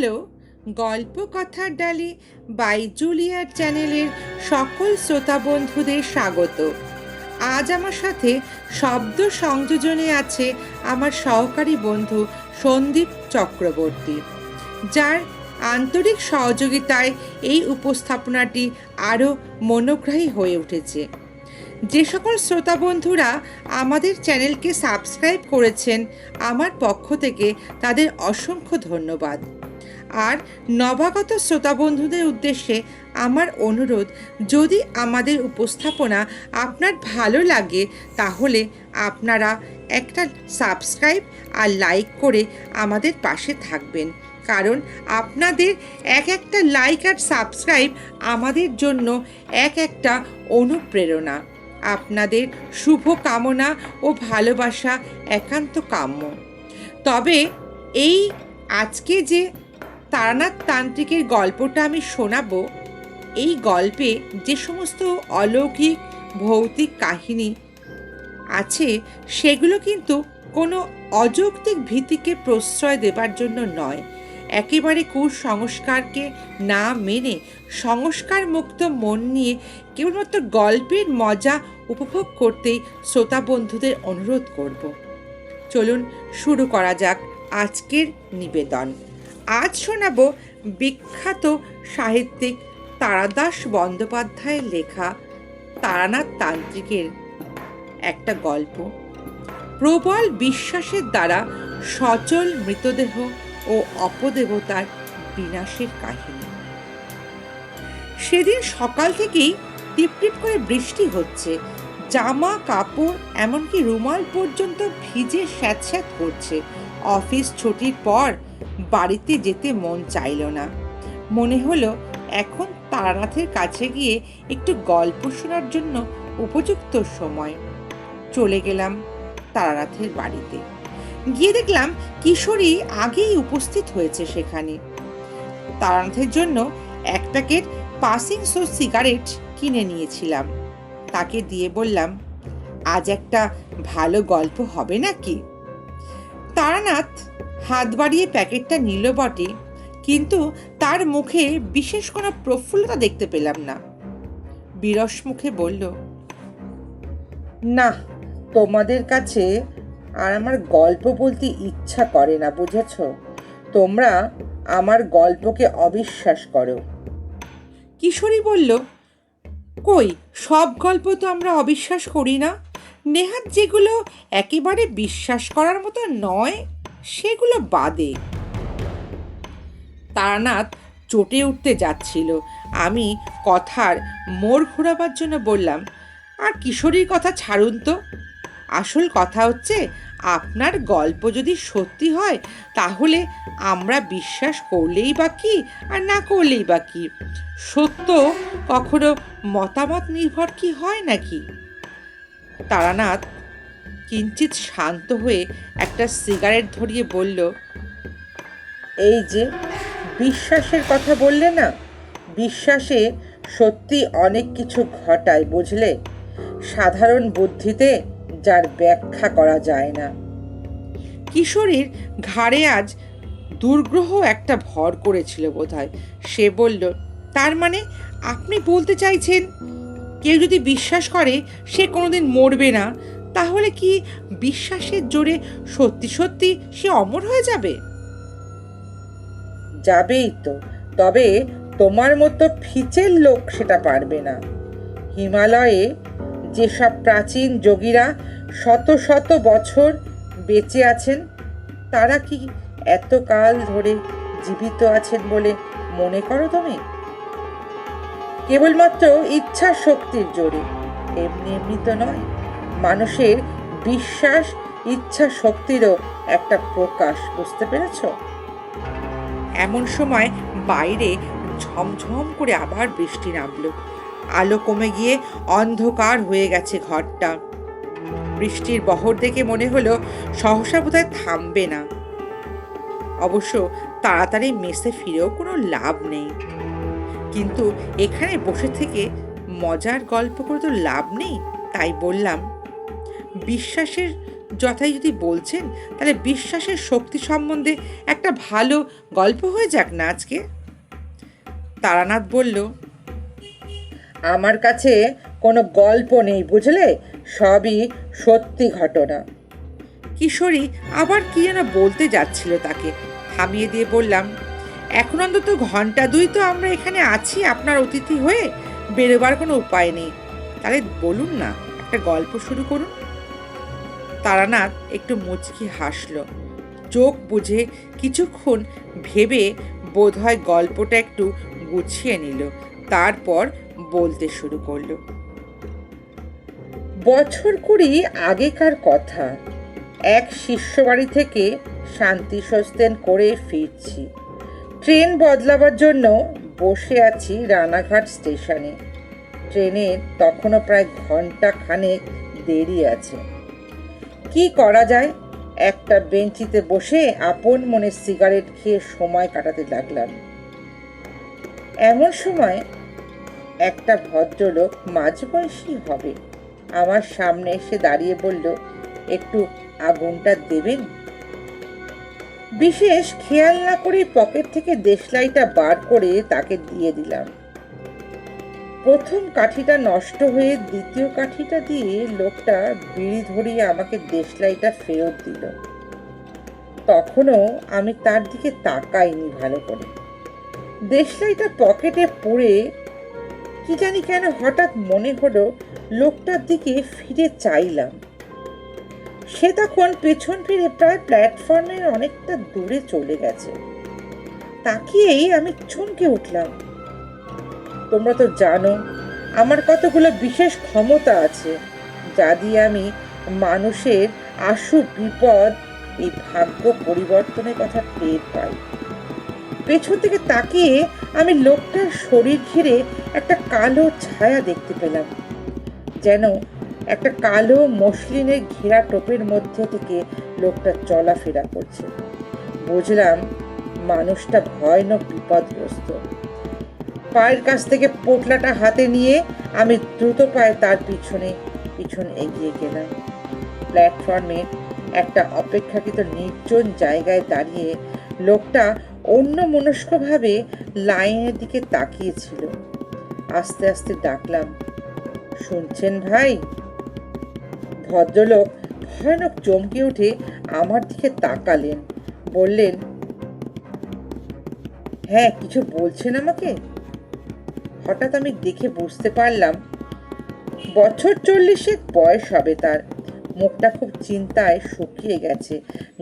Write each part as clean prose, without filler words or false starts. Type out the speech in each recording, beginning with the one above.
Hello, গল্প কথার ডালি বাই জুলিয়ার চ্যানেলের সকল শ্রোতা বন্ধুদের স্বাগত। আজ আমার সাথে শব্দ সংযোজনে আছে আমার সহকারী বন্ধু সন্দীপ চক্রবর্তী, যার আন্তরিক সহযোগিতায় এই উপস্থাপনাটি আরও মনোগ্রাহী হয়ে উঠেছে। যে সকল শ্রোতা বন্ধুরা আমাদের চ্যানেলকে সাবস্ক্রাইব করেছেন, আমার পক্ষ থেকে তাদের অসংখ্য ধন্যবাদ। আর নবাগত শ্রোতা বন্ধুদের উদ্দেশ্যে আমার অনুরোধ, যদি আমাদের উপস্থাপনা আপনার ভালো লাগে তাহলে আপনারা একটা সাবস্ক্রাইব আর লাইক করে আমাদের পাশে থাকবেন, কারণ আপনাদের এক একটা লাইক আর সাবস্ক্রাইব আমাদের জন্য এক একটা অনুপ্রেরণা। আপনাদের শুভ কামনা ও ভালোবাসা একান্ত কাম্য। তবে এই আজকে যে তারানাথ তান্ত্রিকের গল্পটা আমি শোনাবো, এই গল্পে যে সমস্ত অলৌকিক ভৌতিক কাহিনী আছে সেগুলো কিন্তু কোনো অযৌক্তিক ভীতিকে প্রশ্রয় দেবার জন্য নয়। একেবারে কুসংস্কারকে না মেনে সংস্কার মুক্ত মন নিয়ে কেবলমাত্র গল্পের মজা উপভোগ করতেই শ্রোতা বন্ধুদের অনুরোধ করব। চলুন শুরু করা যাক আজকের নিবেদন। আজ শোনাব বিখ্যাত সাহিত্যিক তারাদাস বন্দ্যোপাধ্যায়ের লেখা তারানাথ তান্ত্রিকের একটা গল্প। প্রবল বিশ্বাসের দ্বারা সচল মৃতদেহ ও অপদেবতার বিনাশের কাহিনী। সেদিন সকাল থেকেই টিপটিপ করে বৃষ্টি হচ্ছে। জামা কাপড় এমনকি রুমাল পর্যন্ত ভিজে স্যাঁতস্যাঁত করছে। অফিস ছুটির পর বাড়িতে যেতে মন চাইল না। মনে হলো এখন তারানাথের কাছে গিয়ে একটু গল্প শোনার জন্য উপযুক্ত সময়। চলে গেলাম তারানাথের বাড়িতে। গিয়ে দেখলাম কিশোরী আগেই উপস্থিত হয়েছে সেখানে। তারানাথের জন্য এক প্যাকেট পাসিং সো সিগারেট কিনে নিয়েছিলাম। তাকে দিয়ে বললাম, আজ একটা ভালো গল্প হবে নাকি? তারানাথ হাত বাড়িয়ে প্যাকেটটা নিল বটে, কিন্তু তার মুখে বিশেষ কোনো প্রফুল্লতা দেখতে পেলাম না। বিরস মুখে বলল, না, তোমাদের কাছে আর আমার গল্প বলতে ইচ্ছা করে না, বুঝেছ? তোমরা আমার গল্পকে অবিশ্বাস করো। কিশোরী বলল, কই, সব গল্প তো আমরা অবিশ্বাস করি না। নেহাত যেগুলো একেবারে বিশ্বাস করার মতো নয় সেগুলো বাদে। তারানাথ চটে উঠতে যাচ্ছিল। আমি কথার মোড় ঘোরাবার জন্য বললাম, আর কিশোরীর কথা ছাড়ুন তো। আসল কথা হচ্ছে, আপনার গল্প যদি সত্যি হয় তাহলে আমরা বিশ্বাস করলেই বা কি আর না করলেই বা কি? সত্য কখনো মতামত নির্ভর কি হয় নাকি? তারানাথ কিঞ্চিত শান্ত হয়ে একটা সিগারেট ধরিয়ে বলল, এই যে বিশ্বাসের কথা বললে না, বিশ্বাসে সত্যি অনেক কিছু ঘটায়, বুঝলে? সাধারণ বুদ্ধিতে যার ব্যাখ্যা করা যায় না। কিশোরীর ঘাড়ে আজ দুর্গ্রহ একটা ভর করেছিল বোধহয়। সে বলল, তার মানে আপনি বলতে চাইছেন কেউ যদি বিশ্বাস করে সে কোনোদিন মরবে না, তাহলে কি বিশ্বাসের জোরে সত্যি সত্যি সে অমর হয়ে যাবে? যাবেই তো, তবে তোমার মতো ফিচের লোক সেটা পারবে না। হিমালয়ে যেসব প্রাচীন যোগীরা শত শত বছর বেঁচে আছেন, তারা কি এতকাল ধরে জীবিত আছেন বলে মনে করো তুমি? কেবলমাত্র ইচ্ছা শক্তির জোরে, এমনি এমনি তো নয়। মানুষের বিশ্বাস ইচ্ছা শক্তিরও একটা প্রকাশ, বুঝতে পেরেছ? এমন সময় বাইরে ঝমঝম করে আবার বৃষ্টি নামলো। আলো কমে গিয়ে অন্ধকার হয়ে গেছে ঘরটা। বৃষ্টির বহর দেখে মনে হলো সহসা বোধহয় থামবে না। অবশ্য তাড়াতাড়ি মেসে ফিরেও কোনো লাভ নেই। কিন্তু এখানে বসে থেকে মজার গল্প করে তো লাভ নেই। তাই বললাম, বিশ্বাসের যথাই যদি বলছেন, তাহলে বিশ্বাসের শক্তি সম্বন্ধে একটা ভালো গল্প হয়ে যাক না আজকে। তারানাথ বলল, আমার কাছে কোনো গল্প নেই বুঝলে, সবই সত্যি ঘটনা। কিশোরী আবার কি যেন বলতে যাচ্ছিল, তাকে থামিয়ে দিয়ে বললাম, এখন অন্তত ঘন্টা দুই তো আমরা এখানে আছি আপনার অতিথি হয়ে, বেরোবার কোনো উপায় নেই। তাহলে বলুন না, একটা গল্প শুরু করুন। তারানাথ একটু মুচকি হাসল, চোখ বুঝে কিছুক্ষণ ভেবে বোধহয় গল্পটা একটু গুছিয়ে নিল, তারপর বলতে শুরু করলো। বছর 20 আগেকার কথা। এক শিষ্য বাড়ি থেকে শান্তি সস্তেন করে ফিরছি। ট্রেন বদলাবার জন্য বসে আছি রানাঘাট স্টেশনে। ট্রেনের তখনও প্রায় ঘন্টা খানেক দেরি আছে। কি করা যায়, একটা বেঞ্চিতে বসে আপন মনে সিগারেট খেয়ে সময় কাটাতে লাগলাম। এমন সময় একটা ভদ্রলোক, মাঝবয়সী হবে, আমার সামনে এসে দাঁড়িয়ে বলল, একটু আগুনটা দেবেন? বিশেষ খেয়াল না করে পকেট থেকে দেশলাইটা বার করে তাকে দিয়ে দিলাম। প্রথম কাঠিটা নষ্ট হয়ে দ্বিতীয় কাঠিটা দিয়ে লোকটা বিড়ি ধরিয়ে আমাকে দেশলাইটা ফেরত দিল। তখনও আমি তার দিকে তাকাইনি ভালো করে। দেশলাইটা পকেটে পুরে কি জানি কেন হঠাৎ মনে হলো লোকটার দিকে ফিরে চাইলাম। সে তখন পেছন ফিরে প্রায় প্ল্যাটফর্মের অনেকটা দূরে চলে গেছে। তাকিয়েই আমি চমকে উঠলাম। তোমরা তো জানো আমার কতগুলো বিশেষ ক্ষমতা আছে, যা দিয়ে আমি মানুষের আশু বিপদ, এই ভাগ্য পরিবর্তনের কথা টের পাই। পেছন থেকে তাকিয়ে আমি লোকটার শরীর ঘিরে একটা কালো ছায়া দেখতে পেলাম, যেন একটা কালো মসলিনের ঘেরা টোপের মধ্যে থেকে লোকটা চলাফেরা করছে। বুঝলাম মানুষটা ভয়ানক বিপদগ্রস্ত। পায়ের কাছ থেকে পোটলাটা হাতে নিয়ে আমি দ্রুত পায়ে তার পিছনে এগিয়ে গেলাম। প্ল্যাটফর্মে একটা অপেক্ষাকৃত নির্জন জায়গায় দাঁড়িয়ে লোকটা অন্যমনস্কভাবে লাইনের দিকে তাকিয়েছিল। আস্তে আস্তে ডাকলাম, শুনছেন ভাই? ভদ্রলোক ভয়ানক চমকে উঠে আমার দিকে তাকালেন, বললেন, হ্যাঁ, কিছু বলছেন আমাকে? হঠাৎ আমি দেখে বুঝতে পারলাম বছর 40 বয়স হবে তার। মুখটা খুব চিন্তায় শুকিয়ে গেছে,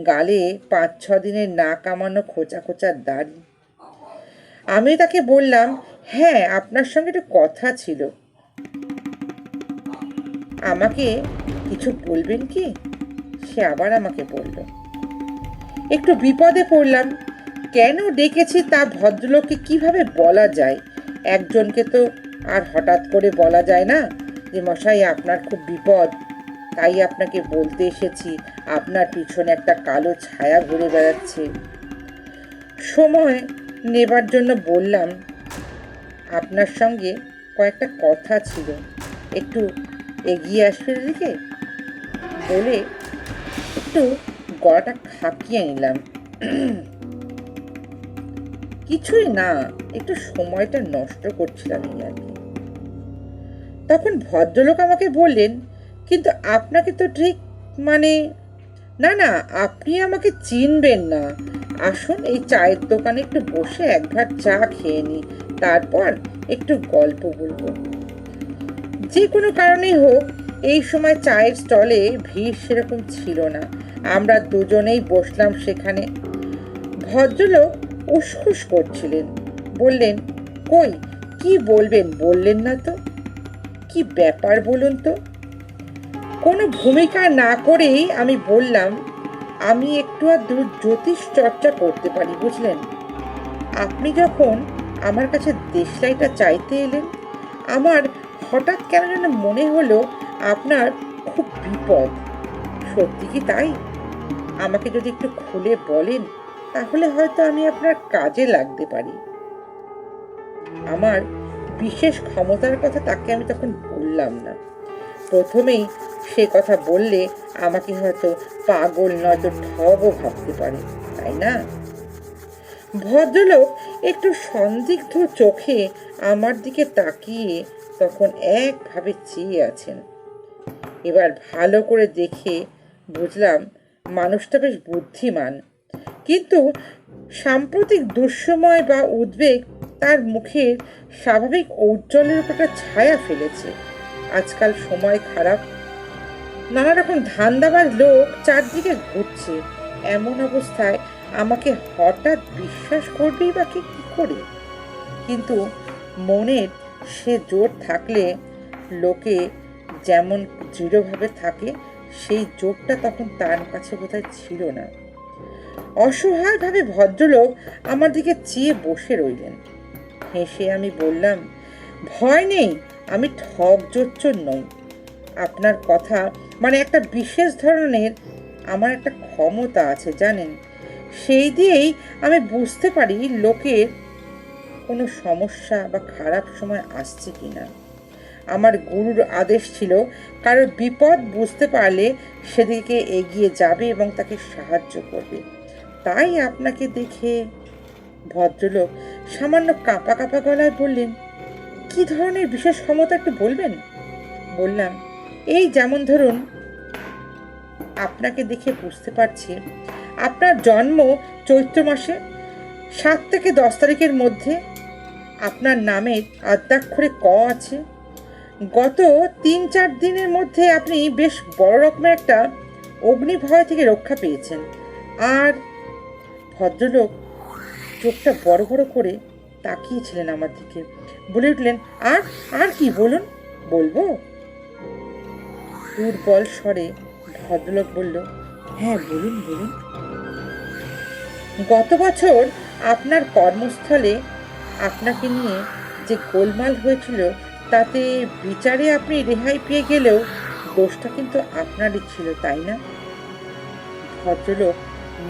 গালে 5-6 দিনের না কামানো খোঁচা খোঁচা দাড়ি। আমি তাকে বললাম, হ্যাঁ, আপনার সঙ্গে একটু কথা ছিল। আমাকে কিছু বলবেন কি? সে আবার আমাকে বলল। একটু বিপদে পড়লাম। কেন ডেকেছি তা ভদ্রলোককে কিভাবে বলা যায়? একজনকে তো আর হঠাৎ করে বলা যায় না যে মশাই আপনার খুব বিপদ, তাই আপনাকে বলতে এসেছি আপনার পিছনে একটা কালো ছায়া ঘুরে বেড়াচ্ছে। সময় নেবার জন্য বললাম, আপনার সঙ্গে কয়েকটা কথা ছিল, একটু এগিয়ে আসবে এদিকে, বলে একটু গলাটা খাকিয়ে নিলাম। কিছুই না, একটু সময়টা নষ্ট করছিলাম এই আর কি। তখন ভদ্রলোক আমাকে বললেন, কিন্তু আপনাকে তো ঠিক মানে, না না, আপনি আমাকে চিনবেন না। আসুন এই চায়ের দোকানে একটু বসে এক ঘাট চা খেয়ে নি, তারপর একটু গল্প বলবো। যে কোনো কারণেই হোক এই সময় চায়ের স্টলে ভিড় সেরকম ছিল না। আমরা দুজনেই বসলাম সেখানে। ভদ্রলোক উসখুস করছিলেন, বললেন, কই কি বলবেন বললেন না তো? কি ব্যাপার বলুন তো? কোনো ভূমিকা না করেই আমি বললাম, আমি একটু আধটু জ্যোতিষ চর্চা করতে পারি বুঝলেন। আপনি যখন আমার কাছে দেশলাইটা চাইতে এলেন, আমার হঠাৎ কেন যেন মনে হলো আপনার খুব বিপদ। সত্যি কি তাই? আমাকে যদি একটু খুলে বলেন, তাহলে হয়তো আমি আপনার কাজে লাগতে পারি। আমার বিশেষ ক্ষমতার কথা তাকে আমি তখন বললাম না। প্রথমেই সে কথা বললে আমাকে হয়তো পাগল নয়তো ঠগও ভাবতে পারে, তাই না? ভদ্রলোক একটু সন্দিগ্ধ চোখে আমার দিকে তাকিয়ে তখন একভাবে চেয়ে আছেন। এবার ভালো করে দেখে বুঝলাম মানুষটা বেশ বুদ্ধিমান, কিন্তু সাম্প্রতিক দুঃসময় বা উদ্বেগ তার মুখের স্বাভাবিক ঔজ্জ্বল্যের উপর একটা ছায়া ফেলেছে। আজকাল সময় খারাপ, নানা রকম ধান্দাবাজ লোক চারদিকে ঘুরছে। এমন অবস্থায় আমাকে হঠাৎ বিশ্বাস করবেই বা কি করে? কিন্তু মনের সে জোর থাকলে লোকে যেমন দৃঢ়ভাবে থাকে, সেই জোরটা তখন তার কাছে বোধহয় ছিল না। অসহায়ভাবে ভদ্রলোক আমার দিকে চেয়ে বসে রইলেন। হেসে আমি বললাম, ভয় নেই, আমি ঠক জোচ্চর নই। আপনার কথা মানে একটা বিশেষ ধরনের আমার একটা ক্ষমতা আছে জানেন, সেই দিয়েই আমি বুঝতে পারি লোকের কোনো সমস্যা বা খারাপ সময় আসছে কিনা। আমার গুরুর আদেশ ছিল কারোর বিপদ বুঝতে পারলে সেদিকে এগিয়ে যাবে এবং তাকে সাহায্য করবে। তাই আপনাকে দেখে। ভদ্রলোক সামান্য কাঁপা কাঁপা গলায় বললেন, কি ধরনের বিশেষ ক্ষমতা একটু বলবেন? বললাম, এই যেমন ধরুন, আপনাকে দেখে বুঝতে পারছি আপনার জন্ম চৈত্র মাসে 7 থেকে 10 তারিখের মধ্যে। আপনার নামের আদ্যাক্ষরে ক আছে। গত 3-4 দিনের মধ্যে আপনি বেশ বড় রকমের একটা অগ্নিভয় থেকে রক্ষা পেয়েছেন। আর ভদ্রলোক চোখটা বড় বড় করে তাকিয়েছিলেন আমার দিকে, বলে উঠলেন, আর আর কি বলুন? বলবো? দুর্বল স্বরে ভদ্রলোক বলল, হ্যাঁ বলুন বলুন। গত বছর আপনার কর্মস্থলে আপনাকে নিয়ে যে গোলমাল হয়েছিল, তাতে বিচারে আপনি রেহাই পেয়ে গেলেও দোষটা কিন্তু আপনারই ছিল, তাই না? ভদ্রলোক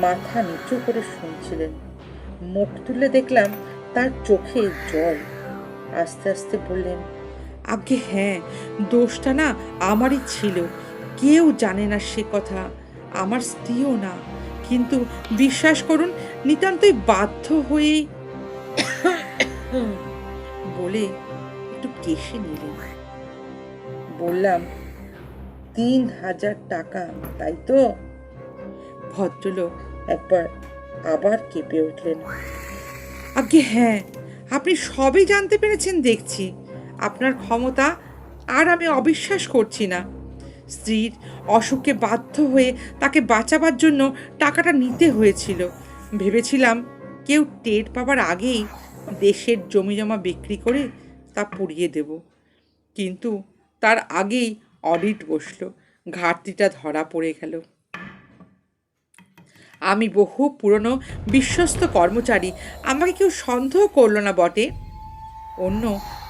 মাথা নিচু করে শুনছিলেন। মুখ তুলে দেখলাম তার চোখে জল। আস্তে আস্তে বললেন, আগে হ্যাঁ, দোষটা না আমারই ছিল। কেউ জানে না সে কথা, আমার স্ত্রীও না। কিন্তু বিশ্বাস করুন, নিতান্তই বাধ্য হয়েই বলে একটু কেশে নিলেন। বললাম, 3,000 টাকা, তাই তো? ভদ্রলোক একবার আবার কেঁপে উঠলেন। আগে হ্যাঁ, আপনি সবই জানতে পেরেছেন দেখছি। আপনার ক্ষমতা আর আমি অবিশ্বাস করছি না। স্ত্রীর অসুখে বাধ্য হয়ে তাকে বাঁচাবার জন্য টাকাটা নিতে হয়েছিল। ভেবেছিলাম কেউ টের পাবার আগেই দেশের জমিজমা বিক্রি করে তা পুড়িয়ে দেব। কিন্তু তার আগেই অডিট বসলো, ঘাটতিটা ধরা পড়ে গেল। আমি বহু পুরনো বিশ্বস্ত কর্মচারী, আমাকে কেউ সন্দেহ করলো না বটে। অন্য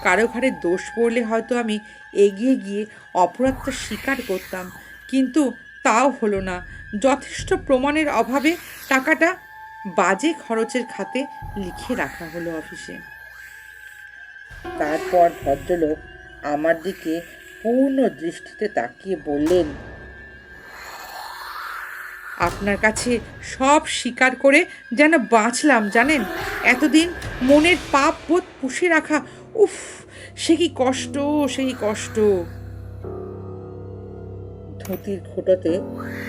কারো ঘাড়ে দোষ পড়লে হয়তো আমি এগিয়ে গিয়ে অপরাধটা স্বীকার করতাম, কিন্তু তাও হলো না। যথেষ্ট প্রমাণের অভাবে টাকাটা বাজে খরচের খাতে লিখে রাখা হলো অফিসে। তারপর ভদ্রলোক আমার দিকে পূর্ণ দৃষ্টিতে তাকিয়ে বললেন, আপনার কাছে সব স্বীকার করে যেন বাঁচলাম জানেন। এতদিন মনের পাপ বোধ পুষে রাখা, উফ, সে কি কষ্ট, সেই কষ্ট। ধুতির খুঁটোতে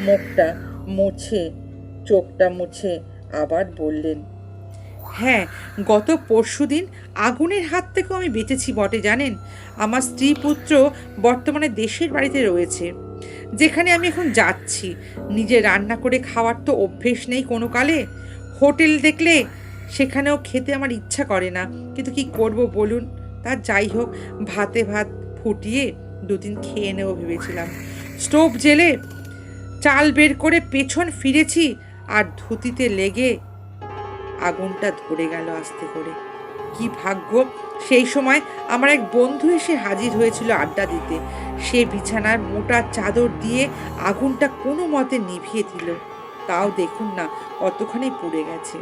মুখটা মুছে, চোখটা মুছে আবার বললেন, হ্যাঁ, গত পরশুদিন আগুনের হাত থেকেও আমি বেঁচেছি বটে জানেন। আমার স্ত্রী পুত্র বর্তমানে দেশের বাড়িতে রয়েছে, যেখানে আমি এখন যাচ্ছি। নিজে রান্না করে খাওয়ার তো অভ্যেস নেই কোনো কালে। হোটেল দেখলে সেখানেও খেতে আমার ইচ্ছা করে না, কিন্তু কি করব বলুন। তা যাই হোক, ভাতে ভাত ফুটিয়ে 2 দিন খেয়ে নেবো ভেবেছিলাম। স্টোভ জেলে চাল বের করে পেছন ফিরেছি, আর ধুতিতে লেগে আগুনটা ধরে গেল আস্তে করে। কি ভাগ্য, সেই সময় আমার এক বন্ধু এসে হাজির হয়েছিল আড্ডা দিতে। সে বিছানার মোটা চাদর দিয়ে আগুনটা কোনো মতে নিভিয়ে দিল। তাও দেখুন না কতখানি পুড়ে গেছে।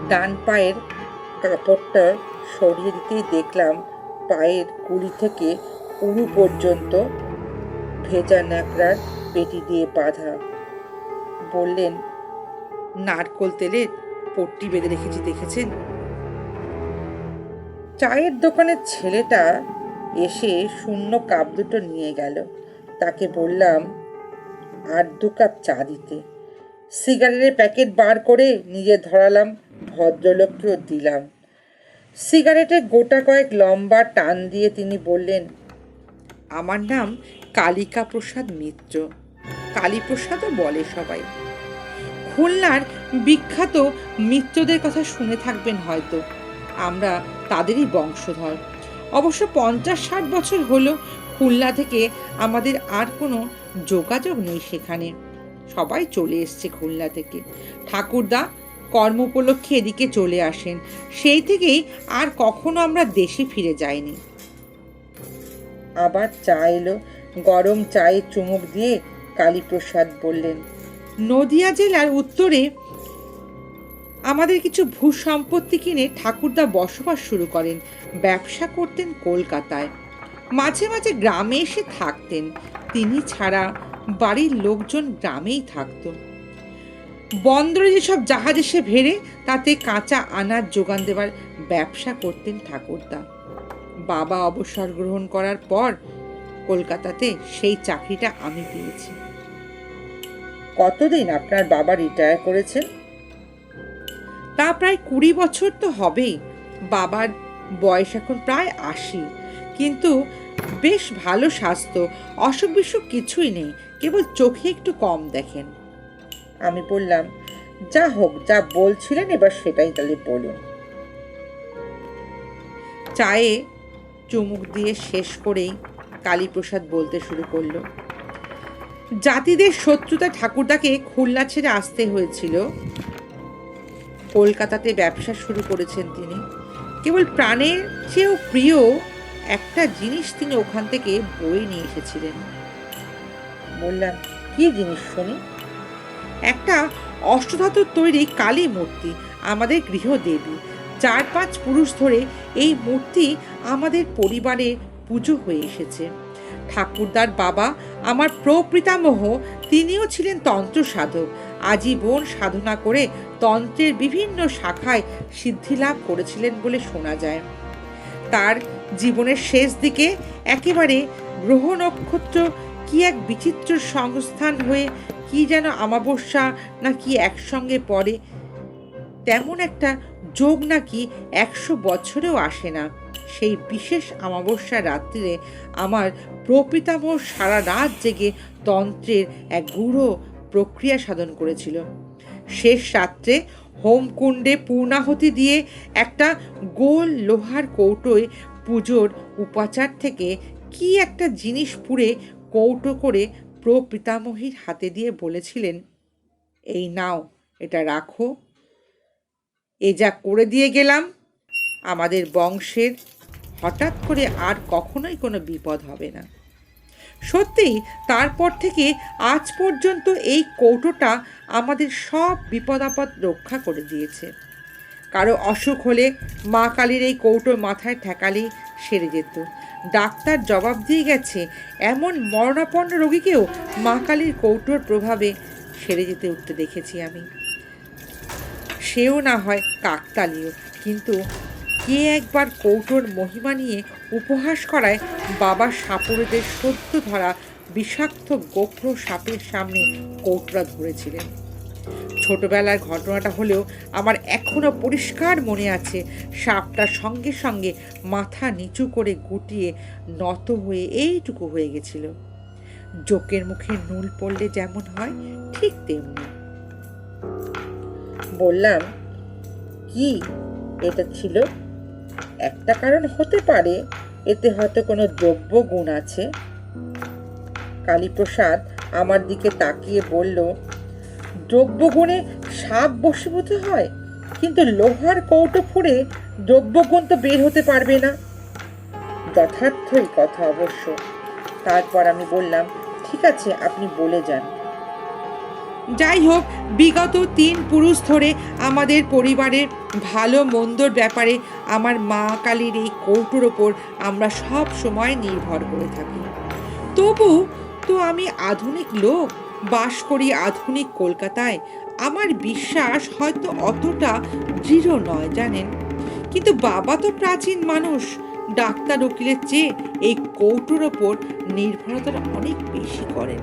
ডান পায়ের কাপড়টা সরিয়ে দিতেই দেখলাম পায়ের কুলি থেকে উরু পর্যন্ত ভেজা ন্যাকড়ার পেটি দিয়ে বাঁধা। বললেন, নারকোল তেলের পট্টি বেঁধে রেখেছি, দেখেছেন? চায়ের দোকানের ছেলেটা এসে শূন্য কাপ দুটো নিয়ে গেল। তাকে বললাম আর 2 কাপ চা দিতে। সিগারেটের প্যাকেট বার করে নিজে ধরালাম, ভদ্রলোককেও দিলাম। সিগারেটে গোটা কয়েক লম্বা টান দিয়ে তিনি বললেন, আমার নাম কালিকা প্রসাদ মিত্র, কালীপ্রসাদও বলে সবাই। খুলনার বিখ্যাত মিত্রদের কথা শুনে থাকবেন হয়তো, আমরা তাদেরই বংশধর। অবশ্য 50-60 বছর হলো খুলনা থেকে আমাদের আর কোনো যোগাযোগ নেই সেখানে। সবাই চলে এসছে খুলনা থেকে। ঠাকুরদা কর্ম উপলক্ষে এদিকে চলে আসেন, সেই থেকেই আর কখনো আমরা দেশে ফিরে যাইনি। আবার চা এলো। গরম চায়ে চুমুক দিয়ে কালীপ্রসাদ বললেন, নদিয়া জেলার উত্তরে আমাদের কিছু ভূ সম্পত্তি কিনে ঠাকুরদা বসবাস শুরু করেন। ব্যবসা করতেন কলকাতায়, মাঝে মাঝে গ্রামে এসে থাকতেন। তিনি ছাড়া বাড়ির লোকজন গ্রামেই থাকতো। বন্দরে যেসব জাহাজ এসে ভেড়ে তাতে কাঁচা আনাজ যোগান দেওয়ার ব্যবসা করতেন ঠাকুরদা। বাবা অবসর গ্রহণ করার পর কলকাতাতে সেই চাকরিটা আমি পেয়েছি। কতদিন আপনার বাবা রিটায়ার করেছেন? তা প্রায় 20 বছর তো হবেই। বাবার বয়স এখন প্রায় 80, কিন্তু বেশ ভালো স্বাস্থ্য, অসুখ বিসুখ কিছুই নেই, কেবল চোখে একটু কম দেখেন। আমি বললাম, যা হোক, যা বলছিলেন এবার সেটাই তাহলে বলুন। চায়ে চুমুক দিয়ে শেষ করেই কালীপ্রসাদ বলতে শুরু করলো, জাতিদের শত্রুতা ঠাকুরদাকে খুলনা ছেড়ে আসতে হয়েছিল। কলকাতাতে ব্যবসা শুরু করেছেন তিনি। কেবল প্রাণের চেয়েও প্রিয় একটা জিনিস তিনি ওখান থেকে বয়ে নিয়ে এসেছিলেন। বললাম, কি জিনিস শুনি? একটা অষ্টধাতুর তৈরি কালী মূর্তি, আমাদের গৃহদেবী। 4-5 পুরুষ ধরে এই মূর্তি আমাদের পরিবারে পুজো হয়ে এসেছে। ঠাকুরদার বাবা, আমার প্রপিতামহ, তিনিও ছিলেন তন্ত্র সাধক। আজীবন সাধনা করে তন্ত্রের বিভিন্ন শাখায় সিদ্ধিলাভ করেছিলেন বলে শোনা যায়। তার জীবনের শেষ দিকে একেবারে গ্রহ নক্ষত্র কি এক বিচিত্র সংস্থান হয়ে কি যেন অমাবস্যা নাকি একসঙ্গে পড়ে, তেমন একটা যোগ নাকি 100 বছরেও আসে না। সেই বিশেষ অমাবস্যা রাত্রিরে আমার প্রপিতামহ সারা রাত জেগে তন্ত্রের এক গূঢ় প্রক্রিয়া সাধন করেছিল। শেষ রাত্রে হোমকুণ্ডে পূর্ণাহুতি দিয়ে একটা গোল লোহার কৌটোয় পুজোর উপাচার থেকে কি একটা জিনিস পুড়ে কৌটো করে প্রপিতামহীর হাতে দিয়ে বলেছিলেন, এই নাও, এটা রাখো। এ যা করে দিয়ে গেলাম, আমাদের বংশের হঠাৎ করে আর কখনোই কোনো বিপদ হবে না। সত্যিই তারপর থেকে আজ পর্যন্ত এই কৌটোটা আমাদের সব বিপদ আপদ রক্ষা করে দিয়েছে। কারো অসুখ হলে মা কালীর এই কৌটো মাথায় ঠেকালেই সেরে যেত। ডাক্তার জবাব দিয়ে গেছে, এমন মরণাপন্ন রোগীকেও মা কালীর কৌটোর প্রভাবে সেরে যেতে উঠতে দেখেছি আমি। সেও না হয় কাকতালীয়, কিন্তু কে একবার কৌটোর মহিমা নিয়ে উপহাস করায় বাবার সাপুড়েদের সদ্য ধরা বিষাক্ত গোখরো সাপের সামনে কৌটোটা ধরেছিলেন। ছোটবেলার ঘটনাটা হলেও আমার এখনো পরিষ্কার মনে আছে। সাপটা সঙ্গে সঙ্গে মাথা নিচু করে গুটিয়ে নত হয়ে এইটুকু হয়ে গেছিল। জোকের মুখে নুল পড়লে যেমন হয় ঠিক তেমনি। বললাম, কি এটা ছিল? একটা কারণ হতে পারে, এতে হয়তো কোনো দ্রব্য গুণ আছে। কালীপ্রসাদ আমার দিকে তাকিয়ে বলল, দ্রব্যগুণে সাপ বশীভূত হয়, কিন্তু লোহার কৌটো ফুঁড়ে দ্রব্যগুণ তো বের হতে পারবে না। যথার্থই কথা অবশ্য। তারপর আমি বললাম, ঠিক আছে, আপনি বলে যান। যাই হোক, বিগত 3 পুরুষ ধরে আমাদের পরিবারের ভালো মন্দর ব্যাপারে আমার মা কালীর এই কৌটোর ওপর আমরা সব সময় নির্ভর করে থাকি। তবু তো আমি আধুনিক লোক, বাস করি আধুনিক কলকাতায়। আমার বিশ্বাস হয়তো অতটা দৃঢ় নয় জানেন, কিন্তু বাবা তো প্রাচীন মানুষ, ডাক্তার উকিলের চেয়ে এই কৌটোর ওপর নির্ভরতাটা অনেক বেশি করেন।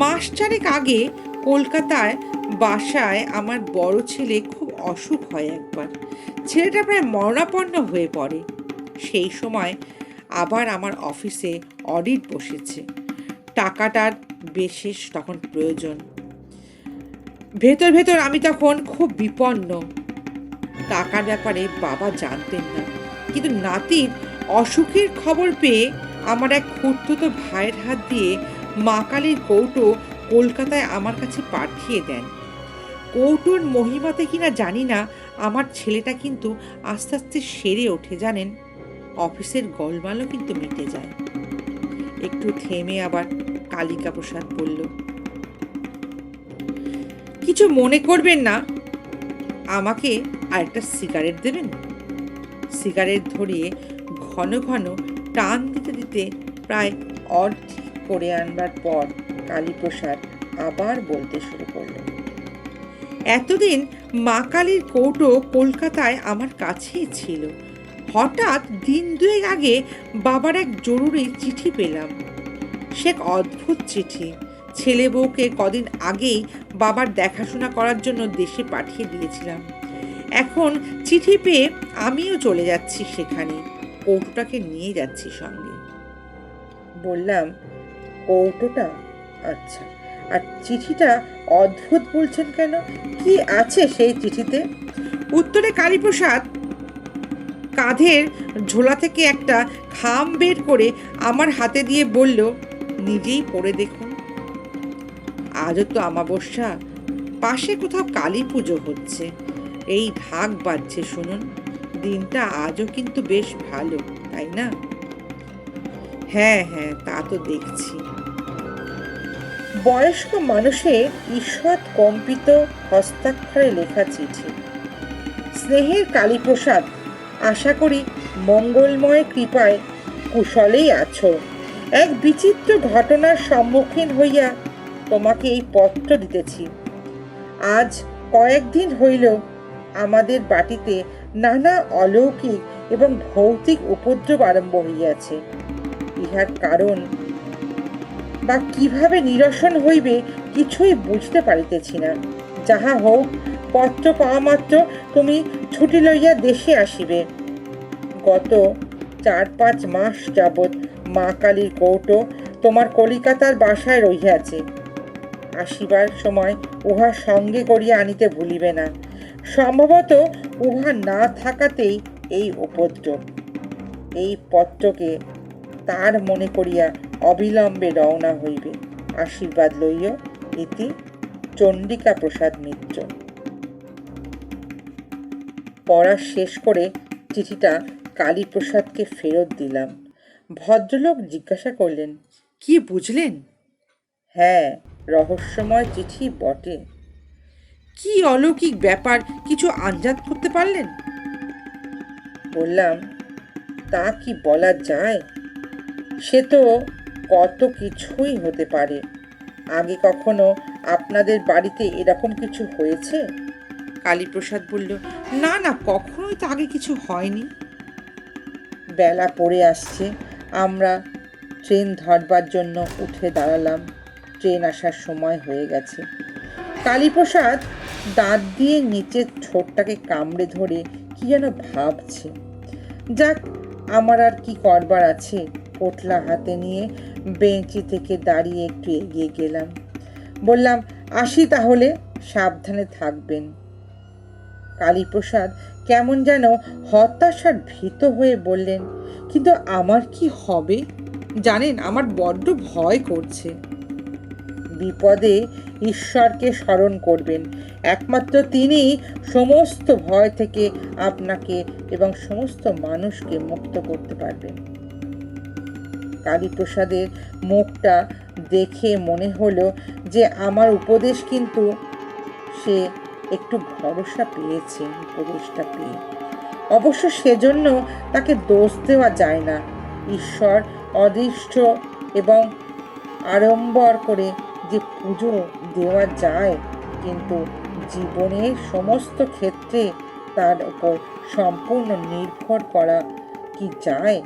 মাস চারেক আগে কলকাতায় বাসায় আমার বড় ছেলে খুব অসুখ হয় একবার। ছেলেটা প্রায় মরণাপন্ন হয়ে পড়ে। সেই সময় আবার আমার অফিসে অডিট বসেছে। টাকাটার বিশেষ তখন প্রয়োজন। ভেতর ভেতর আমি তখন খুব বিপন্ন। টাকার ব্যাপারে বাবা জানতেন না, কিন্তু নাতির অসুখের খবর পেয়ে আমার এক খুড়তুতো ভাইয়ের হাত দিয়ে মা কালীর কৌটো কলকাতায় আমার কাছে পাঠিয়ে দেন। কৌটোর মহিমাতে কিনা জানি না, আমার ছেলেটা কিন্তু আস্তে আস্তে সেরে ওঠে জানেন। অফিসের গোলমালও কিন্তু মিটে যায়। একটু থেমে আবার কালিকা প্রসাদ বলল, কিছু মনে করবেন না, আমাকে আরেকটা সিগারেট দেবেন? সিগারেট ধরিয়ে ঘন ঘন টান দিতে দিতে প্রায় অর্ধেক করে আনবার পর কালীপ্রসাদ আবার বলতে শুরু করল, এতদিন মা কালীর কৌটো কলকাতায় আমার কাছেই ছিল। হঠাৎ দিন দুয়েক আগে বাবার এক জরুরি চিঠি পেলাম। সে এক অদ্ভুত চিঠি। ছেলে বউকে কদিন আগেই বাবার দেখাশোনা করার জন্য দেশে পাঠিয়ে দিয়েছিলাম। এখন চিঠি পেয়ে আমিও চলে যাচ্ছি সেখানে, কৌটোটাকে নিয়ে যাচ্ছি সঙ্গে। বললাম, কৌটোটা? আচ্ছা, আর চিঠিটা অদ্ভুত বলছেন কেন? কি আছে সেই চিঠিতে? উত্তরে কালীপ্রসাদ কাঁধের ঝোলা থেকে একটা খাম বের করে আমার হাতে দিয়ে বলল, নিজেই পড়ে দেখুন। আজও তো অমাবস্যা, পাশে কোথাও কালী পুজো হচ্ছে, এই ঢাক বাজছে শুনুন। দিনটা আজও কিন্তু বেশ ভালো, তাই না? হ্যাঁ হ্যাঁ, তা তো দেখছি। বয়স্ক মানুষের ঈষৎ কম্পিত হস্তাক্ষরে লেখা চিঠি। স্নেহের কালীপ্রসাদ, আশা করি মঙ্গলময় কৃপায় কুশলেই আছো। এক বিচিত্র ঘটনার সম্মুখীন হইয়া তোমাকে এই পত্র দিতেছি। আজ কয়েকদিন হইল আমাদের বাটিতে নানা অলৌকিক এবং ভৌতিক উপদ্রব আরম্ভ হইয়াছে। ইহার কারণ বা কিভাবে নিরসন হইবে কিছুই বুঝতে পারিতেছি না। যাহা হোক, পত্র পাওয়া মাত্র তুমি ছুটি লইয়া দেশে আসিবে। গত 4-5 মাস যাবৎ মা কালীর কৌটো তোমার কলিকাতার বাসায় রহিয়াছে। আসিবার সময় উহা সঙ্গে করিয়া আনিতে ভুলিবে না। সম্ভবত উহা না থাকাতেই এই উপদ্রব। এই পত্রকে তার মনে করিয়া অবিলম্বে রওনা হইবে। আশীর্বাদ লইও, ইতি চণ্ডিকা প্রসাদ মিত্র। পড়া শেষ করে চিঠিটা কালীপ্রসাদকে ফেরত দিলাম। ভদ্রলোক জিজ্ঞাসা করলেন, কি বুঝলেন? হ্যাঁ, রহস্যময় চিঠি বটে। কি অলৌকিক ব্যাপার, কিছু আন্দাজ করতে পারলেন? বললাম, তা কি বলা যায়? সে তো কত কিছুই হতে পারে। আগে কখনো আপনাদের বাড়িতে এরকম কিছু হয়েছে? কালীপ্রসাদ বলল, না না, কখনোই তো আগে কিছু হয়নি। বেলা পড়ে আসছে। আমরা ট্রেন ধরবার জন্য উঠে দাঁড়ালাম। ট্রেন আসার সময় হয়ে গেছে। কালীপ্রসাদ দাঁত দিয়ে নিচের ঠোঁটটাকে কামড়ে ধরে কি যেন ভাবছে। যাক, আমার আর কি করবার আছে। পোটলা হাতে নিয়ে বেঞ্চি থেকে দাঁড়িয়ে একটু এগিয়ে গেলাম। বললাম, আসি তাহলে, সাবধানে থাকবেন। কালীপ্রসাদ কেমন যেন হতাশার ভীত হয়ে বললেন, কিন্তু আমার কি হবে জানেন, আমার বড্ড ভয় করছে। বিপদে ঈশ্বরকে স্মরণ করবেন। একমাত্র তিনি সমস্ত ভয় থেকে আপনাকে এবং সমস্ত মানুষকে মুক্ত করতে পারবেন। কালীপ্রসাদের মুখটা দেখে মনে হলো যে আমার উপদেশ কিন্তু সে একটু ভরসা পেয়েছে উপদেশটা পেয়ে। অবশ্য সেজন্য তাকে দোষ দেওয়া যায় না। ঈশ্বর অদৃষ্ট এবং আড়ম্বর করে যে পুজো দেওয়া যায়, কিন্তু জীবনের সমস্ত ক্ষেত্রে তার উপর সম্পূর্ণ নির্ভর করা কি যায়?